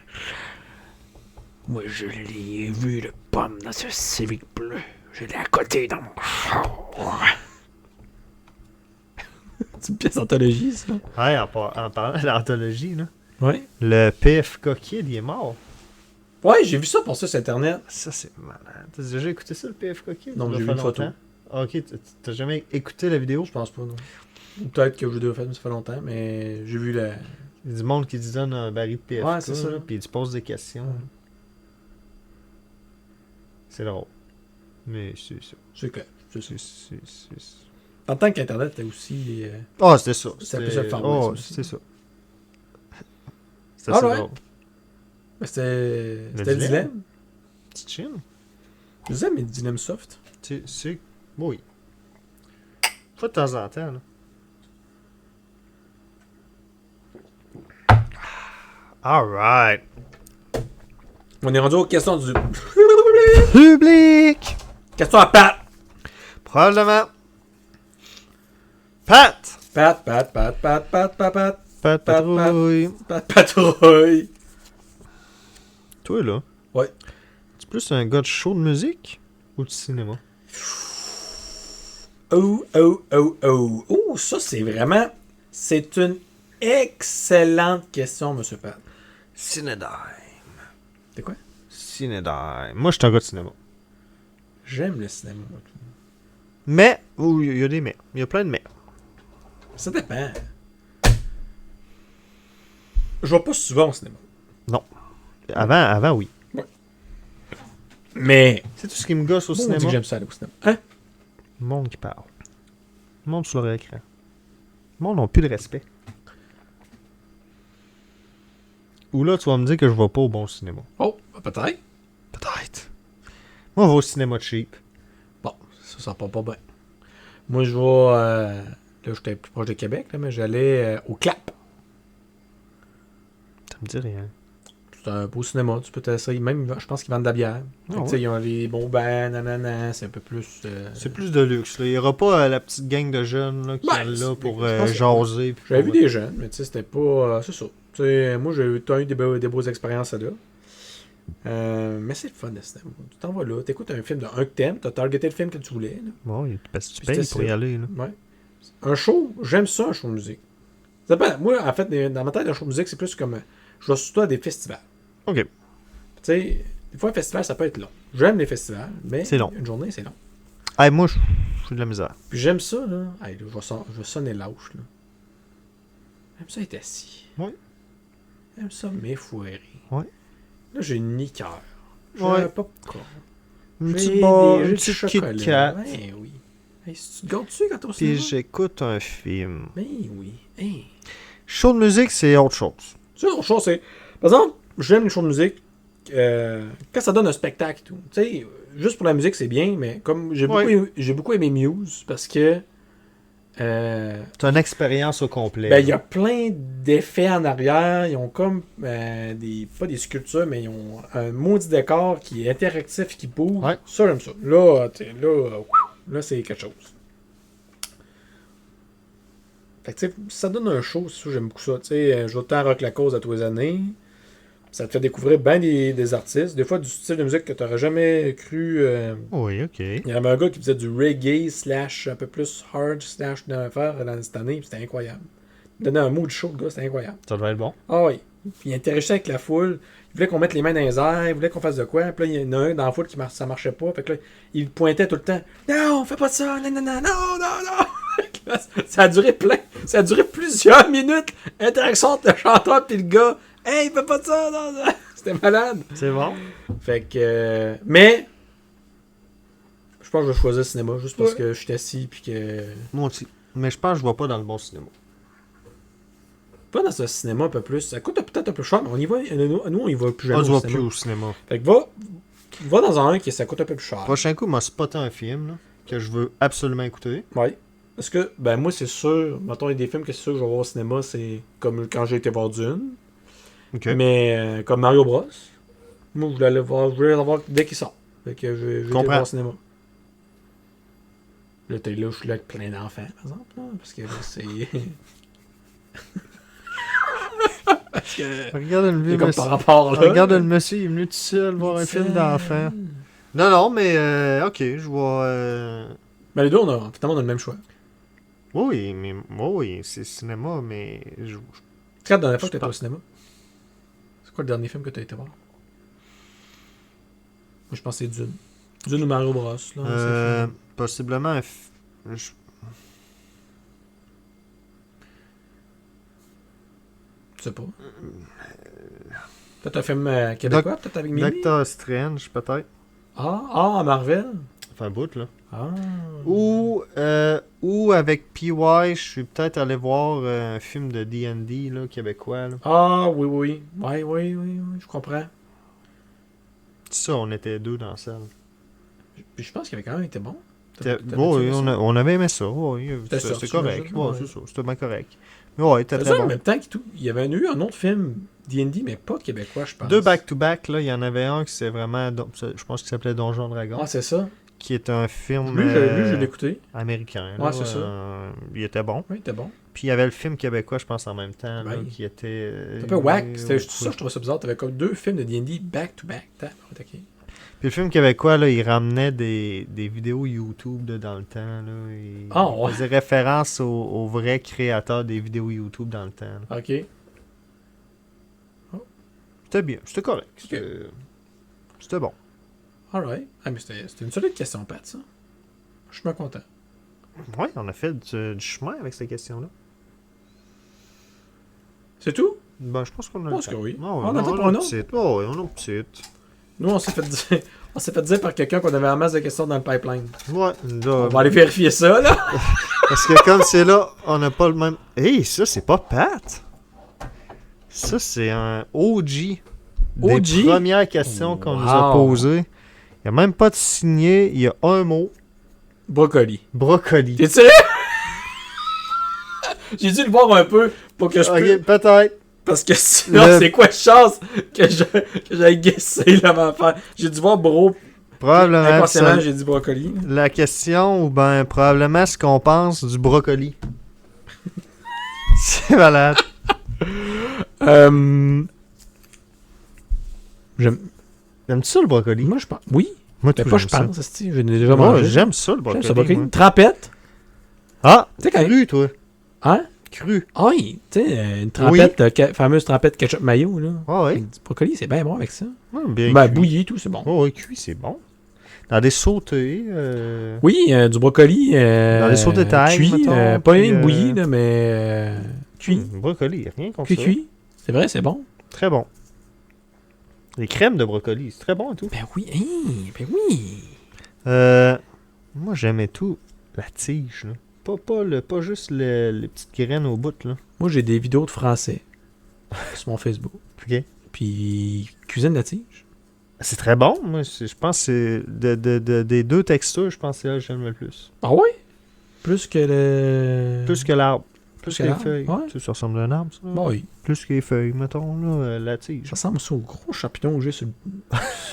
[SPEAKER 1] Moi, je l'ai vu, le pomme, dans ce Civic bleu. Je l'ai à côté dans mon char. C'est une pièce d'anthologie, ça.
[SPEAKER 2] Ouais, en parlant de l'anthologie, là.
[SPEAKER 1] Ouais.
[SPEAKER 2] Le PFK Kid, il est mort.
[SPEAKER 1] Ouais, j'ai vu ça pour ça sur Internet.
[SPEAKER 2] Ça, c'est malade. T'as déjà écouté ça, le PFK Kid?
[SPEAKER 1] Non,
[SPEAKER 2] Ça
[SPEAKER 1] j'ai vu
[SPEAKER 2] fait
[SPEAKER 1] une photo.
[SPEAKER 2] longtemps? Ah, ok, t'as jamais écouté la vidéo?
[SPEAKER 1] Je pense pas, non. Peut-être que je l'ai fait, mais ça fait longtemps, mais j'ai vu la...
[SPEAKER 2] Il y a du monde qui te donne un baril de PFK,
[SPEAKER 1] Ouais, c'est ça.
[SPEAKER 2] là, puis tu poses des questions.
[SPEAKER 1] Ouais.
[SPEAKER 2] C'est drôle. Mais c'est ça.
[SPEAKER 1] C'est clair. C'est ça.
[SPEAKER 2] C'est...
[SPEAKER 1] En tant qu'Internet, t'as aussi...
[SPEAKER 2] Ah, c'était ça.
[SPEAKER 1] Ça peut se le faire, ouais,
[SPEAKER 2] Oh,
[SPEAKER 1] ça aussi.
[SPEAKER 2] c'est ça. C'était
[SPEAKER 1] Ah,
[SPEAKER 2] assez
[SPEAKER 1] ouais?
[SPEAKER 2] drôle.
[SPEAKER 1] Ben, c'était le
[SPEAKER 2] dilemme.
[SPEAKER 1] dilemme.
[SPEAKER 2] C'est chill.
[SPEAKER 1] Je disais, mais dilemme soft.
[SPEAKER 2] C'est... Oui. Pas de temps en temps, là. Alright.
[SPEAKER 1] On est rendu aux questions du...
[SPEAKER 2] Public!
[SPEAKER 1] Question à Pat.
[SPEAKER 2] Probablement. Pat!
[SPEAKER 1] Pat.
[SPEAKER 2] Pat Patrouille.
[SPEAKER 1] Pat patrouille.
[SPEAKER 2] Toi, là.
[SPEAKER 1] Ouais.
[SPEAKER 2] Tu es plus un gars de show de musique ou de cinéma?
[SPEAKER 1] Oh, ça, c'est vraiment... C'est une excellente question, Monsieur Pat.
[SPEAKER 2] Cinédime.
[SPEAKER 1] C'est quoi?
[SPEAKER 2] Cinédime. Moi, je suis un gars de cinéma.
[SPEAKER 1] J'aime le cinéma.
[SPEAKER 2] Mais, il y a des mais. Il y a plein de mais.
[SPEAKER 1] Ça dépend. Je vais pas souvent au cinéma.
[SPEAKER 2] Non. Avant, oui.
[SPEAKER 1] Mais...
[SPEAKER 2] C'est tout ce qui me gosse au
[SPEAKER 1] Bon, on dit
[SPEAKER 2] cinéma.
[SPEAKER 1] que j'aime ça aller au cinéma. Hein?
[SPEAKER 2] Le monde qui parle. Le monde sur leur écran. Le monde n'a plus de respect. Ou là, tu vas me dire que je vais pas au bon cinéma.
[SPEAKER 1] Oh, peut-être.
[SPEAKER 2] Peut-être. Moi, je vais au cinéma cheap.
[SPEAKER 1] Bon, ça part pas bien. Moi, je vais... là, j'étais plus proche de Québec, là, mais j'allais au Clap.
[SPEAKER 2] Ça me dit rien.
[SPEAKER 1] C'est un beau cinéma, tu peux t'essayer. Même, je pense qu'ils vendent de la bière. Fait que,
[SPEAKER 2] Ah
[SPEAKER 1] tu sais, ils ont les bons bains, nanana, c'est un peu plus...
[SPEAKER 2] C'est plus de luxe. Là. Il n'y aura pas la petite gang de jeunes là, qui
[SPEAKER 1] Ben,
[SPEAKER 2] sont là pour
[SPEAKER 1] je pense que-
[SPEAKER 2] jaser. puis
[SPEAKER 1] J'avais
[SPEAKER 2] pour-
[SPEAKER 1] vu des jeunes, mais tu sais, c'était pas... c'est ça. Tu sais, moi, j'ai eu des beaux expériences là. Mais c'est le fun de cinéma. Tu t'en vas là, t'écoutes un film de un que t'aimes, t'as targeté le film que tu voulais. Là.
[SPEAKER 2] Bon, parce que tu
[SPEAKER 1] Puis
[SPEAKER 2] payes
[SPEAKER 1] c'était
[SPEAKER 2] pour y
[SPEAKER 1] ça.
[SPEAKER 2] aller. Là.
[SPEAKER 1] Ouais. Un show, j'aime ça, un show de musique. Ça dépend. Moi, en fait, dans ma tête, un show de musique, c'est plus comme... Je vais surtout à des festivals.
[SPEAKER 2] Ok.
[SPEAKER 1] Tu sais, des fois, un festival, ça peut être long. J'aime les festivals, mais
[SPEAKER 2] C'est long.
[SPEAKER 1] une journée, c'est long.
[SPEAKER 2] Hey, moi, je suis de la misère.
[SPEAKER 1] Puis j'aime ça, là. Hey, là, je vais sonner lâche, là. J'aime ça être assis.
[SPEAKER 2] Ouais.
[SPEAKER 1] J'aime ça m'effoirer.
[SPEAKER 2] Ouais.
[SPEAKER 1] Là, j'ai une liqueur. J'ai
[SPEAKER 2] Ouais.
[SPEAKER 1] un popcorn.
[SPEAKER 2] Un
[SPEAKER 1] J'ai
[SPEAKER 2] petit bar,
[SPEAKER 1] j'ai
[SPEAKER 2] un
[SPEAKER 1] du
[SPEAKER 2] petit
[SPEAKER 1] chocolat.
[SPEAKER 2] Kit Kat.
[SPEAKER 1] Ben oui. Hey, si tu te gâtes dessus quand t'es au
[SPEAKER 2] Puis
[SPEAKER 1] cinéma?
[SPEAKER 2] j'écoute un film.
[SPEAKER 1] Ben oui. Hey.
[SPEAKER 2] Show de musique, c'est autre chose.
[SPEAKER 1] Tu sais, autre chose, c'est... Par exemple, j'aime les shows de musique quand ça donne un spectacle et tout. Tu sais, juste pour la musique, c'est bien, mais comme j'ai beaucoup aimé Muse, parce que...
[SPEAKER 2] C'est une expérience au complet.
[SPEAKER 1] ben, il y a plein d'effets en arrière. Ils ont comme pas des sculptures, mais ils ont un maudit décor qui est interactif, qui bouge.
[SPEAKER 2] Ouais.
[SPEAKER 1] Ça, j'aime ça. Là, là c'est quelque chose. Fait que, tu sais, ça donne un show, c'est ça, j'aime beaucoup ça. Tu sais, je vais autant rock la cause à tous les années. Ça te fait découvrir bien des artistes. Des fois, du style de musique que tu n'aurais jamais cru.
[SPEAKER 2] Oui, ok.
[SPEAKER 1] Il y avait un gars qui faisait du reggae / un peu plus hard / d'affaires dans cette année, puis c'était incroyable. Il donnait un mood show, le gars, c'était incroyable.
[SPEAKER 2] Ça devrait être bon.
[SPEAKER 1] Ah oui. Puis il interagissait avec la foule. Il voulait qu'on mette les mains dans les airs, il voulait qu'on fasse de quoi. Puis là, il y en a un dans la foule qui ça marchait pas. Fait que là, il pointait tout le temps. Non, fais pas ça, non, non, non, non, non, non. Ça a duré ça a duré plusieurs minutes. Interaction entre le chanteur puis le gars. Hey, fais pas ça, non, non. C'était malade.
[SPEAKER 2] C'est bon.
[SPEAKER 1] Fait que. Mais. Je pense que je vais choisir le cinéma juste parce que je suis assis puis que.
[SPEAKER 2] Moi aussi. Mais je pense que je vois pas dans le bon cinéma.
[SPEAKER 1] Va dans un cinéma un peu plus. Ça coûte peut-être un peu cher, mais on y va. Nous, on y va plus
[SPEAKER 2] On
[SPEAKER 1] jamais
[SPEAKER 2] se
[SPEAKER 1] au
[SPEAKER 2] voit
[SPEAKER 1] cinéma.
[SPEAKER 2] plus au cinéma.
[SPEAKER 1] Fait que va dans un qui ça coûte un peu plus cher.
[SPEAKER 2] Prochain coup, m'a spoté un film là, que je veux absolument écouter.
[SPEAKER 1] Ouais. Parce que, ben moi, c'est sûr, mettons, il y a des films que c'est sûr que je vais voir au cinéma, c'est comme quand j'ai été voir Dune.
[SPEAKER 2] Ok.
[SPEAKER 1] Mais comme Mario Bros. Moi, je voulais aller voir dès qu'il sort. Fait que je vais aller voir au cinéma. Là, je suis là avec plein d'enfants, par exemple. Là, parce que là, c'est. parce que.
[SPEAKER 2] Regarde le vieux
[SPEAKER 1] Comme
[SPEAKER 2] monsieur.
[SPEAKER 1] par rapport là.
[SPEAKER 2] Regarde le monsieur, il est venu tout seul voir un film d'enfant. Non, mais ok, je vois.
[SPEAKER 1] Ben les deux, finalement, on a le même choix.
[SPEAKER 2] Oui, mais oui, c'est cinéma, mais
[SPEAKER 1] C'est quand la dernière fois que tu étais au cinéma? C'est quoi le dernier film que tu as été voir? Moi, je pense que c'est Dune. Dune ou Mario Bros. Là,
[SPEAKER 2] possiblement un
[SPEAKER 1] je sais pas. Peut-être un film québécois, peut-être avec Mimi?
[SPEAKER 2] Doctor Strange, peut-être.
[SPEAKER 1] Ah, Marvel?
[SPEAKER 2] Enfin, bout, là.
[SPEAKER 1] Ah.
[SPEAKER 2] Ou avec PY, je suis peut-être allé voir un film de D&D, là, québécois, là.
[SPEAKER 1] Ah, oui. Oui, je comprends.
[SPEAKER 2] Ça, on était deux dans la salle.
[SPEAKER 1] Puis je pense qu'il avait quand même été bon.
[SPEAKER 2] Oui, on avait aimé ça, oui. C'était correct.
[SPEAKER 1] Ouais.
[SPEAKER 2] C'est ça, c'était bien correct. Mais ouais, c'était très
[SPEAKER 1] ça,
[SPEAKER 2] bon.
[SPEAKER 1] en même temps, il y avait eu un autre film D&D, mais pas québécois, je pense.
[SPEAKER 2] Deux back-to-back, là, il y en avait un qui c'est vraiment, je pense qu'il s'appelait Donjon Dragon.
[SPEAKER 1] Ah, c'est ça.
[SPEAKER 2] Qui est un film
[SPEAKER 1] Lui, je l'ai écouté.
[SPEAKER 2] américain.
[SPEAKER 1] Ouais,
[SPEAKER 2] là,
[SPEAKER 1] c'est ça.
[SPEAKER 2] Il était bon.
[SPEAKER 1] Oui, il était bon.
[SPEAKER 2] Puis il y avait le film québécois, je pense, en même temps, là, qui était...
[SPEAKER 1] C'était un peu whack. C'était juste ça, je trouvais ça bizarre. T'avais comme deux films de D&D back-to-back.
[SPEAKER 2] Puis le film québécois, là, il ramenait des vidéos YouTube dans le temps. Là, il faisait référence aux vrais créateurs des vidéos YouTube dans le temps. Là.
[SPEAKER 1] OK.
[SPEAKER 2] C'était bien, c'était correct. C'était bon.
[SPEAKER 1] Alright. Ah, mais c'était une solide question, Pat, ça. Je suis bien content.
[SPEAKER 2] Ouais, on a fait du chemin avec cette question-là.
[SPEAKER 1] C'est tout?
[SPEAKER 2] Ben, je pense qu'on a
[SPEAKER 1] Je pense que oui.
[SPEAKER 2] On a pour un autre? Oh, on a une petite.
[SPEAKER 1] Nous, on s'est fait dire par quelqu'un qu'on avait un masse de questions dans le pipeline.
[SPEAKER 2] Ouais. Là,
[SPEAKER 1] on va aller vérifier ça, là.
[SPEAKER 2] Parce que comme c'est là, on n'a pas le même... Hey, ça, c'est pas Pat. Ça, c'est un OG. Des premières questions qu'on nous a posées. Il n'y a même pas de signé. Il y a un mot.
[SPEAKER 1] Brocoli.
[SPEAKER 2] T'es
[SPEAKER 1] sérieux? J'ai dû le voir un peu pour que je puisse...
[SPEAKER 2] peut-être.
[SPEAKER 1] Parce que sinon, c'est quoi de chance que j'aille guesser là, ma affaire? J'ai dû voir
[SPEAKER 2] Probablement.
[SPEAKER 1] Inconsciemment, j'ai dit brocoli.
[SPEAKER 2] La question, ou ben probablement ce qu'on pense du brocoli. C'est malade. Aimes-tu ça le brocoli?
[SPEAKER 1] Moi, je pense. Oui.
[SPEAKER 2] Moi,
[SPEAKER 1] je pense. Je n'ai déjà mangé.
[SPEAKER 2] J'aime ça le brocoli.
[SPEAKER 1] Une trempette.
[SPEAKER 2] Ah, cru, toi.
[SPEAKER 1] Hein?
[SPEAKER 2] Cru.
[SPEAKER 1] Ah oui, tu sais, une trempette, fameuse trempette ketchup mayo, là.
[SPEAKER 2] Ah oui.
[SPEAKER 1] Du brocoli, c'est bien bon avec ça.
[SPEAKER 2] Bien
[SPEAKER 1] ben, bouilli, tout, c'est bon.
[SPEAKER 2] Oh, oui, cuit, c'est bon. Dans des sautés.
[SPEAKER 1] Oui, du brocoli.
[SPEAKER 2] Dans des sautés de taille,
[SPEAKER 1] cuit,
[SPEAKER 2] mettons,
[SPEAKER 1] pas une bouilli, là, mais cuit.
[SPEAKER 2] Brocoli, rien contre ça.
[SPEAKER 1] Cuit. C'est vrai, c'est bon.
[SPEAKER 2] Très bon. Les crèmes de brocoli, c'est très bon et tout.
[SPEAKER 1] Ben oui, ben oui.
[SPEAKER 2] Moi, j'aimais tout la tige, là. Pas juste les petites graines au bout, là.
[SPEAKER 1] Moi, j'ai des vidéos de français sur mon Facebook.
[SPEAKER 2] OK.
[SPEAKER 1] Puis, cuisine de la tige.
[SPEAKER 2] C'est très bon. Moi, je pense que c'est des deux textures, je pense que c'est là que j'aime le plus.
[SPEAKER 1] Ah oui? Plus que le...
[SPEAKER 2] Plus que l'arbre. Plus que les
[SPEAKER 1] l'arbre?
[SPEAKER 2] feuilles.
[SPEAKER 1] Ouais.
[SPEAKER 2] Ça ressemble à un arbre, ça?
[SPEAKER 1] Bon, oui.
[SPEAKER 2] Plus que les feuilles, mettons, là, la tige.
[SPEAKER 1] Ça ressemble aussi au gros champignon que j'ai sur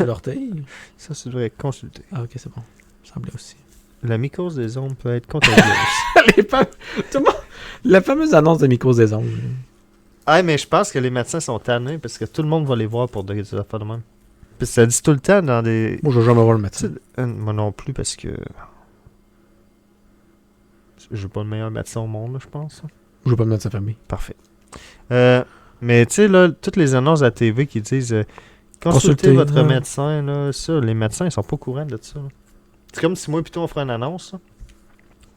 [SPEAKER 1] l'orteil.
[SPEAKER 2] Ça, tu devrais consulter.
[SPEAKER 1] Ah, ok, c'est bon. Ça semblait aussi.
[SPEAKER 2] La mycose des ongles peut être contagieuse.
[SPEAKER 1] Tout le monde... La fameuse annonce de mycose des ongles.
[SPEAKER 2] Ah, mais je pense que les médecins sont tannés parce que tout le monde va les voir pour des affaires de même. Puis ça dit tout le temps dans des...
[SPEAKER 1] Moi, je vais jamais voir le médecin.
[SPEAKER 2] Moi non plus, parce que... Je veux pas le meilleur médecin au monde, là, je pense.
[SPEAKER 1] Je veux pas le médecin famille.
[SPEAKER 2] Parfait. Mais tu sais, là, toutes les annonces à la TV qui disent consultez votre médecin, là, ça, les médecins, ils sont pas au courant de ça. Là. C'est comme si moi plutôt on ferait une annonce. Là.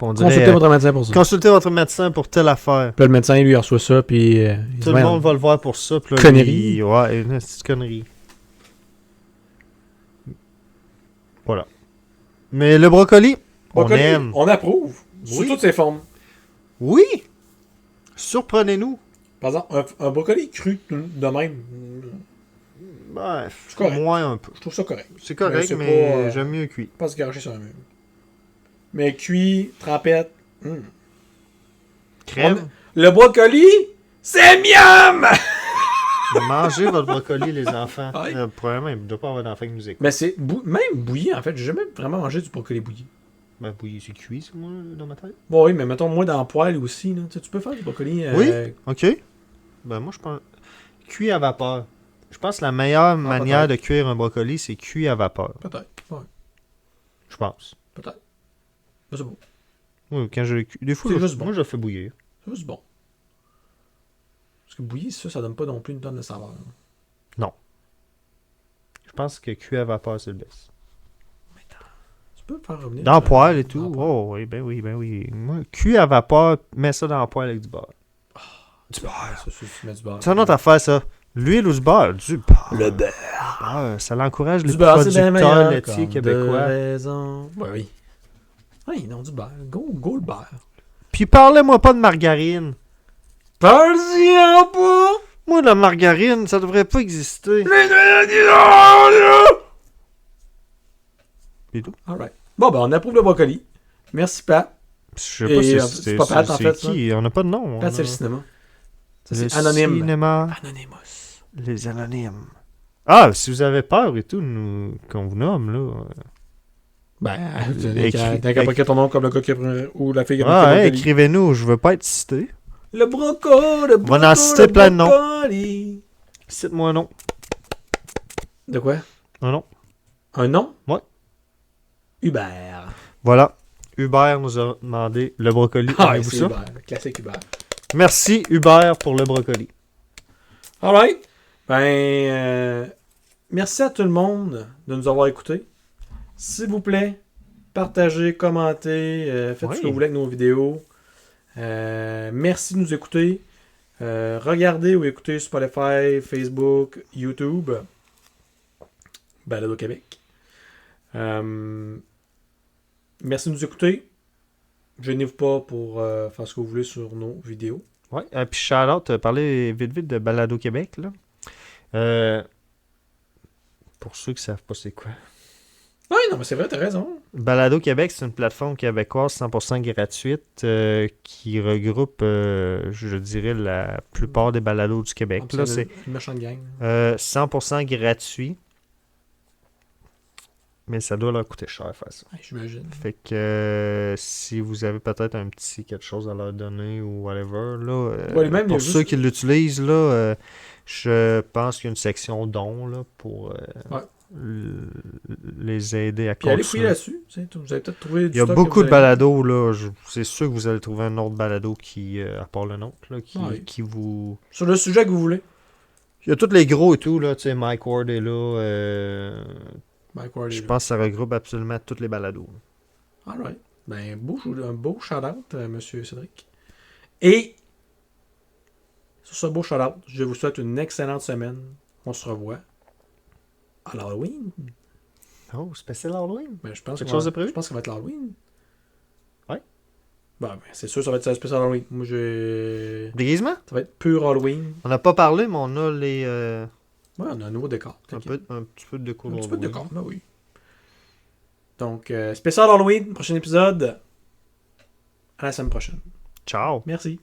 [SPEAKER 2] On dirait,
[SPEAKER 1] consultez votre médecin pour ça.
[SPEAKER 2] Consultez votre médecin pour telle affaire.
[SPEAKER 1] Puis le médecin, lui, il reçoit ça, puis...
[SPEAKER 2] tout le monde va le voir pour ça. Puis là,
[SPEAKER 1] connerie.
[SPEAKER 2] Ouais, une petite connerie. Voilà. Mais le brocoli, on aime.
[SPEAKER 1] On approuve.
[SPEAKER 2] Oui.
[SPEAKER 1] Sous toutes ses formes.
[SPEAKER 2] Oui! Surprenez-nous.
[SPEAKER 1] Par exemple, un brocoli cru de même,
[SPEAKER 2] Ouais,
[SPEAKER 1] c'est correct.
[SPEAKER 2] moins un peu.
[SPEAKER 1] Je trouve ça correct.
[SPEAKER 2] C'est correct,
[SPEAKER 1] c'est
[SPEAKER 2] mais
[SPEAKER 1] pas,
[SPEAKER 2] j'aime mieux cuit.
[SPEAKER 1] Pas se garocher sur un mur. Mais cuit, trempette.
[SPEAKER 2] Crème.
[SPEAKER 1] Le brocoli, c'est miam!
[SPEAKER 2] Mangez votre brocoli, les enfants.
[SPEAKER 1] Ouais.
[SPEAKER 2] Probablement, il ne doit pas avoir d'enfants qui nous écoutent.
[SPEAKER 1] Mais c'est même bouilli, en fait. J'ai jamais vraiment mangé du brocoli bouilli.
[SPEAKER 2] Ben, bouilli, c'est cuit, c'est moi, dans ma tête.
[SPEAKER 1] Bon, oui, mais mettons, moi, dans le poêle aussi, là, tu peux faire du brocoli.
[SPEAKER 2] Oui, ok. Ben, moi, je pense. Cuit à vapeur. Je pense que la meilleure manière de cuire un brocoli, c'est cuit à vapeur.
[SPEAKER 1] Peut-être, ouais.
[SPEAKER 2] Je pense.
[SPEAKER 1] Peut-être. Mais c'est bon.
[SPEAKER 2] Oui, quand je des fois,
[SPEAKER 1] C'est juste bon.
[SPEAKER 2] moi, je le fais bouillir.
[SPEAKER 1] C'est juste bon. Parce que bouilli, ça donne pas non plus une tonne de saveur.
[SPEAKER 2] Non. Je pense que cuit à vapeur, c'est le best.
[SPEAKER 1] Tu peux le faire revenir.
[SPEAKER 2] Dans le poêle et tout.
[SPEAKER 1] Dans le poêle.
[SPEAKER 2] Oh, oui, ben oui, ben oui. Moi, cuit à vapeur, mets ça dans le poêle avec du beurre.
[SPEAKER 1] Du beurre. Ça, tu mets du beurre.
[SPEAKER 2] C'est une autre affaire, ça. L'huile ou du beurre? Du beurre.
[SPEAKER 1] Le beurre.
[SPEAKER 2] Ah, ça l'encourage les
[SPEAKER 1] Du beurre, c'est bien
[SPEAKER 2] producteurs
[SPEAKER 1] meilleur.
[SPEAKER 2] laitiers
[SPEAKER 1] comme
[SPEAKER 2] québécois.
[SPEAKER 1] de raison. Ouais, oui. Oui, non, du beurre. Go le beurre.
[SPEAKER 2] Puis parlez-moi pas de margarine.
[SPEAKER 1] Parle-y-en pas!
[SPEAKER 2] Moi, la margarine, ça devrait pas exister. Puis tout.
[SPEAKER 1] Alright. Bon, ben, on approuve le brocoli. Merci, Pat.
[SPEAKER 2] Je sais pas
[SPEAKER 1] Et,
[SPEAKER 2] si
[SPEAKER 1] c'est pas Pat, en fait,
[SPEAKER 2] c'est qui. On n'a pas de nom.
[SPEAKER 1] Pat,
[SPEAKER 2] on
[SPEAKER 1] c'est le
[SPEAKER 2] a-
[SPEAKER 1] cinéma. Ça,
[SPEAKER 2] Le
[SPEAKER 1] c'est anonyme.
[SPEAKER 2] cinéma,
[SPEAKER 1] Anonymous.
[SPEAKER 2] les anonymes. Ah, si vous avez peur et tout, qu'on vous nomme, là.
[SPEAKER 1] Ben,
[SPEAKER 2] Écrit-
[SPEAKER 1] t'as qu'à pas ton nom comme le gars qui a pris- ou la fille qui a pris
[SPEAKER 2] Ah,
[SPEAKER 1] le
[SPEAKER 2] hey,
[SPEAKER 1] brocoli.
[SPEAKER 2] écrivez-nous, je veux pas être cité.
[SPEAKER 1] Le brocoli,
[SPEAKER 2] On va en citer plein de noms.
[SPEAKER 1] brocoli.
[SPEAKER 2] Cite-moi un nom.
[SPEAKER 1] De quoi?
[SPEAKER 2] Un nom.
[SPEAKER 1] Un nom?
[SPEAKER 2] Ouais.
[SPEAKER 1] Hubert.
[SPEAKER 2] Voilà. Hubert nous a demandé le brocoli.
[SPEAKER 1] Ah,
[SPEAKER 2] Avez-vous
[SPEAKER 1] c'est
[SPEAKER 2] ça?
[SPEAKER 1] Hubert. Le classique Hubert.
[SPEAKER 2] Merci Hubert pour le brocoli.
[SPEAKER 1] Alright. Merci à tout le monde de nous avoir écoutés. S'il vous plaît, partagez, commentez, faites ce que vous voulez avec nos vidéos. Merci de nous écouter. Regardez ou écoutez Spotify, Facebook, YouTube. Balado Québec. Merci de nous écouter. Gênez-vous pas pour faire ce que vous voulez sur nos vidéos.
[SPEAKER 2] Ouais. Puis shout-out, parler vite de Balado Québec, là. Pour ceux qui savent pas c'est quoi.
[SPEAKER 1] Oui, non, mais c'est vrai, t'as raison.
[SPEAKER 2] Balado Québec, c'est une plateforme québécoise 100% gratuite qui regroupe, je dirais, la plupart des balados du Québec. Là, c'est
[SPEAKER 1] une méchante gang.
[SPEAKER 2] 100% gratuit. Mais ça doit leur coûter cher faire ça.
[SPEAKER 1] Ouais, j'imagine.
[SPEAKER 2] Fait que si vous avez peut-être un petit quelque chose à leur donner ou whatever, là,
[SPEAKER 1] Ouais, même,
[SPEAKER 2] pour
[SPEAKER 1] il y a
[SPEAKER 2] ceux
[SPEAKER 1] juste-
[SPEAKER 2] qui l'utilisent, là, je pense qu'il y a une section dons là, pour les aider à
[SPEAKER 1] Puis allez
[SPEAKER 2] continuer.
[SPEAKER 1] fouiller là-dessus. Vous allez peut-être trouver du
[SPEAKER 2] Il y a
[SPEAKER 1] stock
[SPEAKER 2] beaucoup
[SPEAKER 1] que
[SPEAKER 2] de
[SPEAKER 1] vous avez-
[SPEAKER 2] balados, là. C'est sûr que vous allez trouver un autre balado qui, à part le nôtre, là,
[SPEAKER 1] Ouais.
[SPEAKER 2] qui vous...
[SPEAKER 1] Sur le sujet que vous voulez.
[SPEAKER 2] Il y a tous les gros et tout, là. Tu sais, Mike Ward est là.
[SPEAKER 1] Mike Ward est
[SPEAKER 2] Je
[SPEAKER 1] là.
[SPEAKER 2] pense que ça regroupe absolument tous les balados.
[SPEAKER 1] Alright. Ben, un beau shout-out, monsieur Cédric. Et, sur ce beau shout-out, je vous souhaite une excellente semaine. On se revoit à l'Halloween.
[SPEAKER 2] Oh, spécial Halloween?
[SPEAKER 1] Ben, je pense
[SPEAKER 2] Quelque
[SPEAKER 1] qu'on
[SPEAKER 2] chose
[SPEAKER 1] va-
[SPEAKER 2] de prévu?
[SPEAKER 1] Je pense que ça va être l'Halloween.
[SPEAKER 2] Ouais.
[SPEAKER 1] Ben, c'est sûr, ça va être un spécial Halloween. Moi,
[SPEAKER 2] Déguisement?
[SPEAKER 1] ça va être pur Halloween.
[SPEAKER 2] On n'a pas parlé, mais on a les...
[SPEAKER 1] Ouais, on a un nouveau décor.
[SPEAKER 2] un petit peu de déco.
[SPEAKER 1] Un petit peu de décor, ben oui. Donc, spécial Halloween, prochain épisode. À la semaine prochaine.
[SPEAKER 2] Ciao!
[SPEAKER 1] Merci.